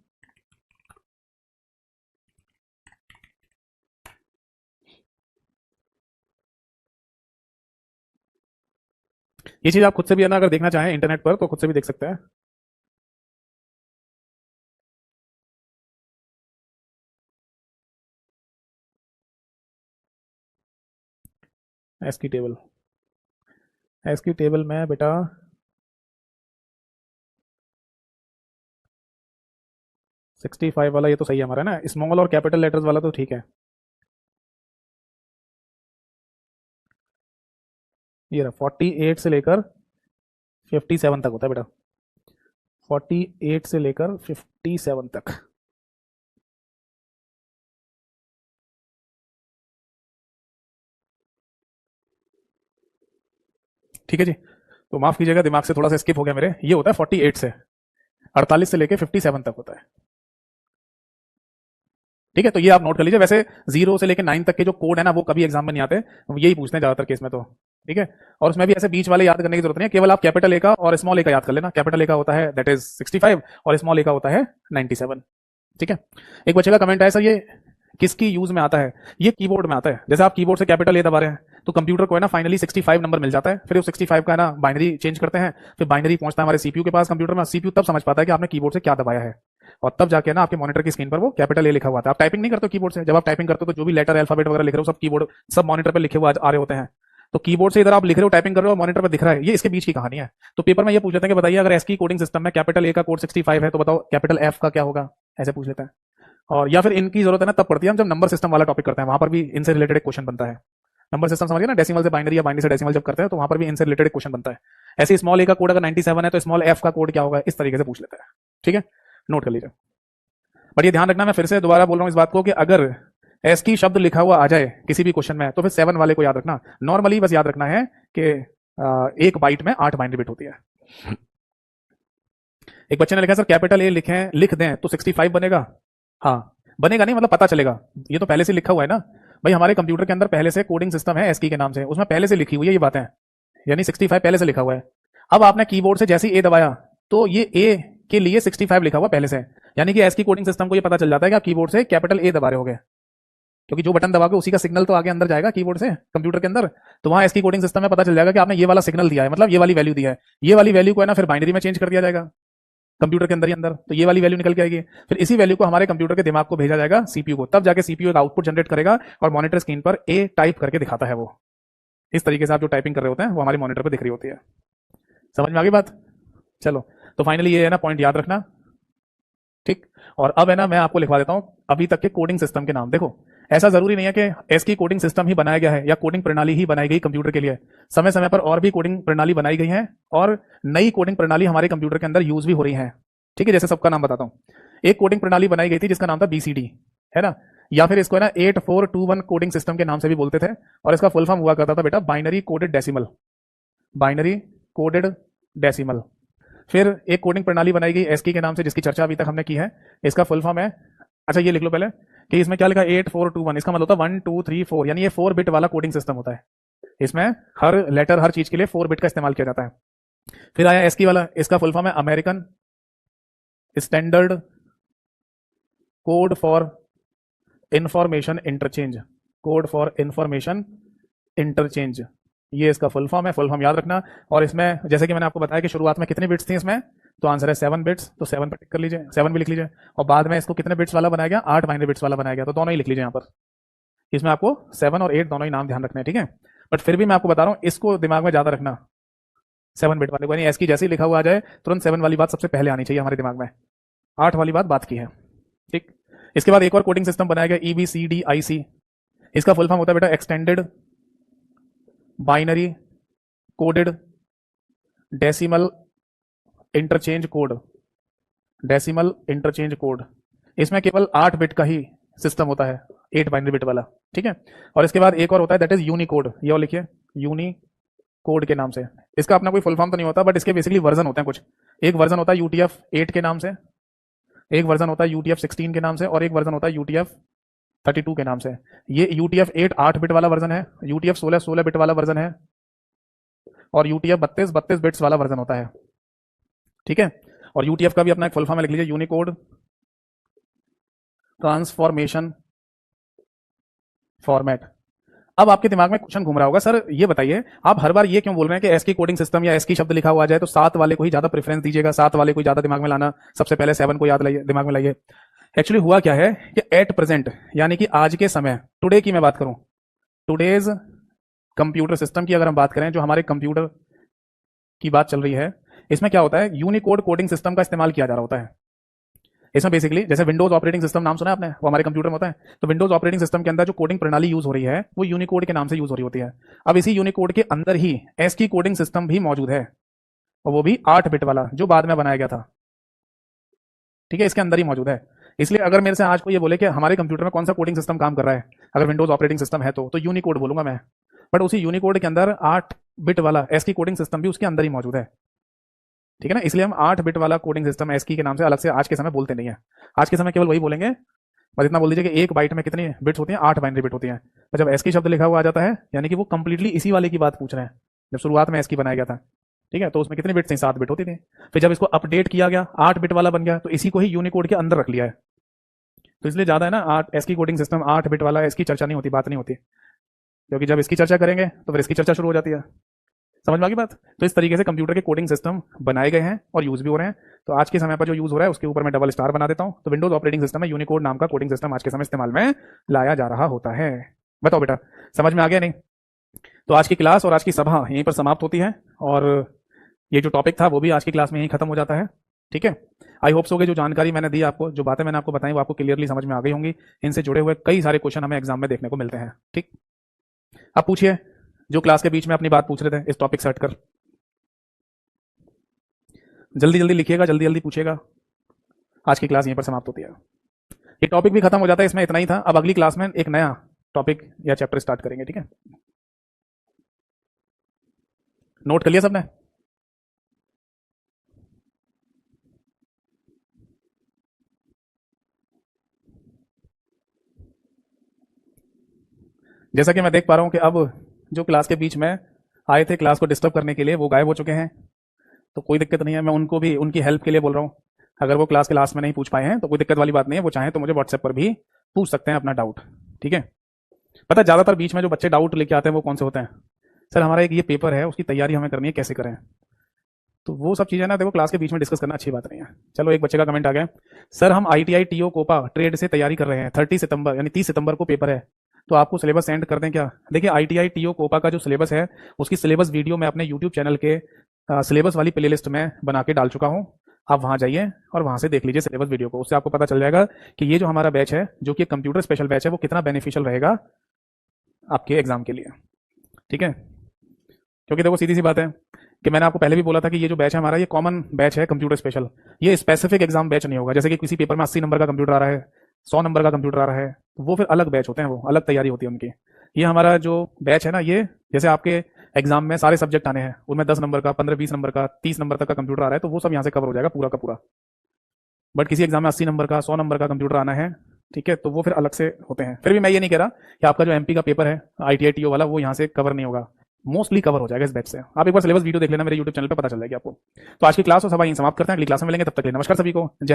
ये चीज आप खुद से भी है ना अगर देखना चाहें इंटरनेट पर तो खुद से भी देख सकते हैं। एसकी टेबल में बेटा सिक्सटी फाइव वाला ये तो सही है हमारा, ना स्मॉल और कैपिटल लेटर्स वाला तो ठीक है। ये रहा 48 से लेकर 57 तक होता है बेटा, 48 से लेकर 57 तक। ठीक है जी, तो माफ कीजिएगा दिमाग से थोड़ा सा स्किप हो गया मेरे। ये होता है 48 से 48 से लेकर 57 तक होता है। ठीक है, तो ये आप नोट कर लीजिए। वैसे 0 से लेकर 9 तक के जो कोड है ना वो कभी एग्जाम में नहीं आते, यही पूछते हैं ज्यादातर केस में तो। ठीक है, और उसमें भी ऐसे बीच वाले याद करने की जरूरत नहीं है, केवल आप कैपिटल ए का और स्मॉल ए का याद कर लेना। कैपिटल ए का होता है दैट इज 65 और स्मॉल ए का होता है 97। ठीक है, एक बच्चे का कमेंट है सर ये किसकी यूज में आता है? ये कीबोर्ड में आता है। जैसे आप कीबोर्ड से कैपिटल ए दबा रहे हैं तो कंप्यूटर को है ना फाइनली 65 नंबर मिल जाता है, फिर उस 65 का है ना बाइनरी चेंज करते हैं, फिर बाइनरी पहुंचता है हमारे सीपीयू के पास कंप्यूटर में। सीपीयू तब समझ पाता है कि आपने कीबोर्ड से क्या दबाया है, और तब जाके ना आपके मॉनिटर की स्क्रीन पर वो कैपिटल ए लिखा हुआ था। आप टाइपिंग नहीं करते कीबोर्ड से, जब आप टाइपिंग करते हो तो जो भी लेटर अल्फाबेट वगैरह लिख रहे हो सब कीबोर्ड सब मॉनिटर पर लिखे हुए आ रहे होते हैं। तो कीबोर्ड से इधर आप लिख रहे हो, टाइपिंग कर रहे हो, मॉनिटर पर दिख रहा है, ये इसके बीच की कहानी है। तो पेपर में ये पूछ लेते हैं कि बताइए अगर एस्की कोडिंग सिस्टम में कैपिटल ए का कोड 65 है तो बताओ कैपिटल एफ का क्या होगा, ऐसे पूछ लेते हैं। और या फिर इनकी जरूरत है ना तब पड़ती है हम जब नंबर सिस्टम वाला टॉपिक करते हैं, वहां पर भी इनसे रिलेटेड एक क्वेश्चन बनता है। नंबर सिस्टम समझिए ना, डेसिमल से बाइनरी या बाइनरी से डेसिमल जब करते हैं तो वहां पर भी इनसे रिलेटेड एक क्वेश्चन बनता है। ऐसे स्मॉल ए का कोड अगर 97 है तो स्मॉल एफ का कोड क्या होगा, इस तरीके से पूछ लेते हैं। ठीक है, नोट कर लीजिए। बट ये ध्यान रखना, मैं फिर से दोबारा बोल रहा हूँ इस बात को कि अगर एस की शब्द लिखा हुआ आ जाए किसी भी क्वेश्चन में तो फिर 7 वाले को याद रखना। नॉर्मली बस याद रखना है कि एक बाइट में 8 बाइनरी बिट होती है। एक बच्चे ने लिखा सर कैपिटल ए लिख दें तो 65 बनेगा। हाँ, बनेगा नहीं मतलब पता चलेगा, ये तो पहले से लिखा हुआ है ना भाई, हमारे कंप्यूटर के अंदर पहले से कोडिंग सिस्टम है एसकी के नाम से, उसमें पहले से लिखी हुई है ये बातें, यानी 65 पहले से लिखा हुआ है। अब आपने कीबोर्ड से जैसे ए दबाया तो ये ए के लिए 65 लिखा हुआ पहले से, यानी कि एसकी कोडिंग सिस्टम को ये पता चल जाता है कि आप कीबोर्ड से कैपिटल ए दबा रहे होगे, क्योंकि जो बटन दबाओगे उसी का सिग्नल तो आगे अंदर जाएगा कीबोर्ड से कंप्यूटर के अंदर। तो वहां एसकी कोडिंग सिस्टम में पता चल जाएगा कि आपने ये वाला सिग्नल दिया है, मतलब ये वाली वैल्यू दिया है, ये वाली वैल्यू को है ना फिर बाइनरी में चेंज कर दिया जाएगा कंप्यूटर के अंदर ही अंदर, तो ये वाली वैल्यू निकल के आएगी। फिर इसी वैल्यू को हमारे कंप्यूटर के दिमाग को भेजा जाएगा सीपीयू को, तब जाके सीपीयू एक आउटपुट जनरेट करेगा और मॉनिटर स्क्रीन पर ए टाइप करके दिखाता है। वो इस तरीके से आप जो टाइपिंग कर रहे होते हैं वो हमारे मॉनिटर पर दिख रही होती है। समझ में आ गई बात? चलो, तो फाइनली ये है ना पॉइंट याद रखना, ठीक। और अब है ना मैं आपको लिखवा देता हूं अभी तक के कोडिंग सिस्टम के नाम। देखो, ऐसा जरूरी नहीं है कि एसकी कोडिंग सिस्टम ही बनाया गया है या कोडिंग प्रणाली ही बनाई गई कंप्यूटर के लिए। समय समय पर और भी कोडिंग प्रणाली बनाई गई है और नई कोडिंग प्रणाली हमारे कंप्यूटर के अंदर यूज भी हो रही है। ठीक है, जैसे सबका नाम बताता हूं। एक कोडिंग प्रणाली बनाई गई थी जिसका नाम था बीसीडी, है ना, या फिर इसको है ना 8421 कोडिंग सिस्टम के नाम से भी बोलते थे, और इसका फुल फॉर्म हुआ करता था बेटा binary coded decimal, binary coded decimal. फिर एक कोडिंग प्रणाली बनाई गई एसकी के नाम से जिसकी चर्चा अभी तक हमने की है, इसका फुल फॉर्म है, अच्छा ये लिख लो पहले कि इसमें क्या लिखा 8421, इसका मतलब होता है 1 2 3 4, यानी ये 4 बिट वाला कोडिंग सिस्टम होता है। इसमें हर लेटर हर चीज के लिए 4 बिट का इस्तेमाल किया जाता है। फिर आया एसकी वाला, इसका फुल फॉर्म है American standard code for information interchange, code for information interchange, ये इसका फुल फॉर्म है। फुल फॉर्म याद रखना। और इसमें जैसे कि मैंने आपको बताया कि शुरुआत में कितनी बिट्स थी इसमें, तो आंसर है 7 बिट्स, तो 7 पर टिक कर लीजिए, 7 भी लिख लीजिए। और बाद में इसको कितने बिट्स वाला बनाया गया, 8 बाइनरी बिट्स वाला बनाया गया, तो दोनों ही लिख लीजिए यहाँ पर। इसमें आपको 7 और 8 दोनों ही नाम ध्यान रखने हैं, ठीक है। बट फिर भी मैं आपको बता रहा हूँ इसको दिमाग में ज्यादा रखना, 7 बिट वाले को, यानी एस की जैसे ही लिखा हुआ आ जाए तुरंत 7 वाली बात सबसे पहले आनी चाहिए हमारे दिमाग में, 8 वाली बात की है, ठीक। इसके बाद एक और कोडिंग सिस्टम बनाया गया EBCDIC, इसका फुल फॉर्म होता है बेटा extended binary coded decimal interchange code, decimal interchange code. इसमें केवल 8 बिट का ही सिस्टम होता है, 8 बाइनरी बिट वाला, ठीक है। और इसके बाद एक और होता है दैट इज यूनिकोड, ये और लिखिए यूनिकोड के नाम से। इसका अपना कोई फुल फॉर्म तो नहीं होता, बट इसके बेसिकली वर्जन होते हैं कुछ। एक वर्जन होता है UTF-8 के नाम से, एक वर्जन होता है UTF-16 के नाम से, और एक वर्जन होता है UTF-32 के नाम से। ये UTF-8 8 बिट वाला वर्जन है, UTF-16 16 बिट वाला वर्जन है, और UTF-32 32 बिट्स वाला वर्जन होता है, ठीक है। और UTF का भी अपना एक फुल फॉर्म लिख लीजिए, यूनिकोड ट्रांसफॉर्मेशन फॉर्मेट। अब आपके दिमाग में क्वेश्चन घूम रहा होगा, सर ये बताइए आप हर बार ये क्यों बोल रहे हैं कि एसकी कोडिंग सिस्टम या एसकी शब्द लिखा हुआ आ जाए तो 7 वाले को ही ज्यादा प्रेफरेंस दीजिएगा, 7 वाले को ज्यादा दिमाग में लाना, सबसे पहले 7 को याद लाइए, दिमाग में लाइए। एक्चुअली हुआ क्या है कि एट प्रेजेंट, यानी कि आज के समय, टुडे की मैं बात करूं, टुडेज कंप्यूटर सिस्टम की अगर हम बात करें, जो हमारे कंप्यूटर की बात चल रही है, इसमें क्या होता है, यूनिकोड कोडिंग सिस्टम का इस्तेमाल किया जा रहा होता है। इसमें बेसिकली जैसे विंडोज ऑपरेटिंग सिस्टम नाम सुना है आपने, वो हमारे कंप्यूटर में होता है। तो विंडोज ऑपरेटिंग सिस्टम के अंदर जो कोडिंग प्रणाली यूज हो रही है वो यूनिकोड के नाम से यूज हो रही होती है। अब इसी यूनिकोड के अंदर ही एसकी कोडिंग सिस्टम भी मौजूद है, और वो भी 8 बिट वाला जो बाद में बनाया गया था, ठीक है, इसके अंदर ही मौजूद है। इसलिए अगर मेरे से आज को ये बोले कि हमारे कंप्यूटर में कौन सा कोडिंग सिस्टम काम कर रहा है, अगर विंडोज ऑपरेटिंग सिस्टम है तो यूनिकोड बोलूंगा मैं, बट उसी यूनिकोड के अंदर 8 बिट वाला एसकी कोडिंग सिस्टम भी उसके अंदर ही मौजूद है, ठीक है ना। इसलिए हम 8 बिट वाला कोडिंग सिस्टम एसकी के नाम से अलग से आज के समय बोलते नहीं है। आज के समय केवल वही बोलेंगे, बस इतना बोल दीजिए कि एक बाइट में कितनी बिट्स होती हैं, 8 बाइनरी बिट होती हैं। तो जब एसकी शब्द लिखा हुआ आ जाता है, यानी कि वो कंप्लीटली इसी वाले की बात पूछ रहे हैं, जब शुरुआत में एसकी बनाया गया था, ठीक है, तो उसमें कितनी बिट्स थी, 7 बिट होती थी। फिर जब इसको अपडेट किया गया, 8 बिट वाला बन गया, तो इसी को ही यूनिकोड के अंदर रख लिया है। तो इसलिए ज्यादा है ना 8 एसकी कोडिंग सिस्टम 8 बिट वाला, इसकी चर्चा नहीं होती, बात नहीं होती, क्योंकि जब इसकी चर्चा करेंगे तो फिर इसकी चर्चा शुरू हो जाती है। समझ में आ गई बात? तो इस तरीके से कंप्यूटर के कोडिंग सिस्टम बनाए गए हैं और यूज भी हो रहे हैं। तो आज के समय पर जो यूज हो रहा है उसके ऊपर मैं डबल स्टार बना देता हूं। तो विंडोज ऑपरेटिंग सिस्टम में यूनिकोड नाम का कोडिंग सिस्टम आज के समय इस्तेमाल में लाया जा रहा होता है। बताओ बेटा, समझ में आ गया नहीं? तो आज की क्लास और आज की सभा यहीं पर समाप्त होती है, और ये जो टॉपिक था वो भी आज की क्लास में यहीं खत्म हो जाता है। ठीक है, आई होप सो कि जो जानकारी मैंने दी आपको, जो बातें मैंने आपको बताई, वो आपको क्लियरली समझ में आ गई होंगी। इनसे जुड़े हुए कई सारे क्वेश्चन हमें एग्जाम में देखने को मिलते हैं। ठीक, अब पूछिए, जो क्लास के बीच में अपनी बात पूछ रहे थे, इस टॉपिक से हटकर जल्दी जल्दी लिखिएगा, जल्दी जल्दी पूछिएगा। आज की क्लास यहीं पर समाप्त होती है, ये टॉपिक भी खत्म हो जाता है, इसमें इतना ही था। अब अगली क्लास में एक नया टॉपिक या चैप्टर स्टार्ट करेंगे। ठीक है, नोट कर लिया सबने? जैसा कि मैं देख पा रहा हूं कि अब जो क्लास के बीच में आए थे क्लास को डिस्टर्ब करने के लिए, वो गायब हो चुके हैं। तो कोई दिक्कत नहीं है, मैं उनको भी उनकी हेल्प के लिए बोल रहा हूँ। अगर वो क्लास के लास्ट में नहीं पूछ पाए हैं तो कोई दिक्कत वाली बात नहीं है, वो चाहें तो मुझे व्हाट्सएप पर भी पूछ सकते हैं अपना डाउट। ठीक है, पता है ज़्यादातर बीच में जो बच्चे डाउट लेके आते हैं वो कौन से होते हैं? सर हमारा एक ये पेपर है, उसकी तैयारी हमें करनी है, कैसे करें? तो वो सब चीज़ें ना देखो, क्लास के बीच में डिस्कस करना अच्छी बात नहीं है। चलो, एक बच्चे का कमेंट आ गया, सर हम ITI TO कोपा ट्रेड से तैयारी कर रहे हैं, 30 सितंबर यानी 30 सितंबर को पेपर है, तो आपको सिलेबस सेंड कर दें क्या? देखिए, ITI TO कोपा का जो सिलेबस है, उसकी सिलेबस वीडियो मैं अपने यूट्यूब चैनल के सिलेबस वाली प्लेलिस्ट में बना के डाल चुका हूँ। आप वहाँ जाइए और वहाँ से देख लीजिए सिलेबस वीडियो को, उससे आपको पता चल जाएगा कि ये जो हमारा बैच है, जो कि कंप्यूटर स्पेशल बैच है, वो कितना बेनिफिशियल रहेगा आपके एग्जाम के लिए। ठीक है, क्योंकि देखो सीधी सी बात है कि मैंने आपको पहले भी बोला था कि ये जो बैच है हमारा, ये कॉमन बैच है कंप्यूटर स्पेशल, ये स्पेसिफिक एग्जाम बैच नहीं होगा। जैसे कि किसी पेपर में 80 नंबर का कंप्यूटर आ रहा है, 100 नंबर का कंप्यूटर आ रहा है, तो वो फिर अलग बैच होते हैं, वो अलग तैयारी होती है उनकी। ये हमारा जो बैच है ना, ये जैसे आपके एग्जाम में सारे सब्जेक्ट आने हैं, उनमें 10 नंबर का, 15-20 नंबर का, 30 नंबर तक का कंप्यूटर आ रहा है, तो वो सब यहाँ से कवर हो जाएगा पूरा का पूरा। बट किसी एग्जाम में 80 नंबर का, 100 नंबर का कंप्यूटर आना है, ठीक है, तो वो फिर अलग से होते हैं। फिर भी मैं ये नहीं कह रहा कि आपका जो MP का पेपर है ITI TO वाला, वो यहाँ से कवर नहीं होगा, मोस्टली कवर हो जाएगा इस बैच से। आप एक बार सिलेबस वीडियो देख लेना, मेरे YouTube चैनल पे पता चल जाएगी आपको। तो आज की क्लास और सभा यहीं समाप्त करते हैं, अगली क्लास में मिलेंगे, तब तक के लिए नमस्कार सभी को, जय हिंद।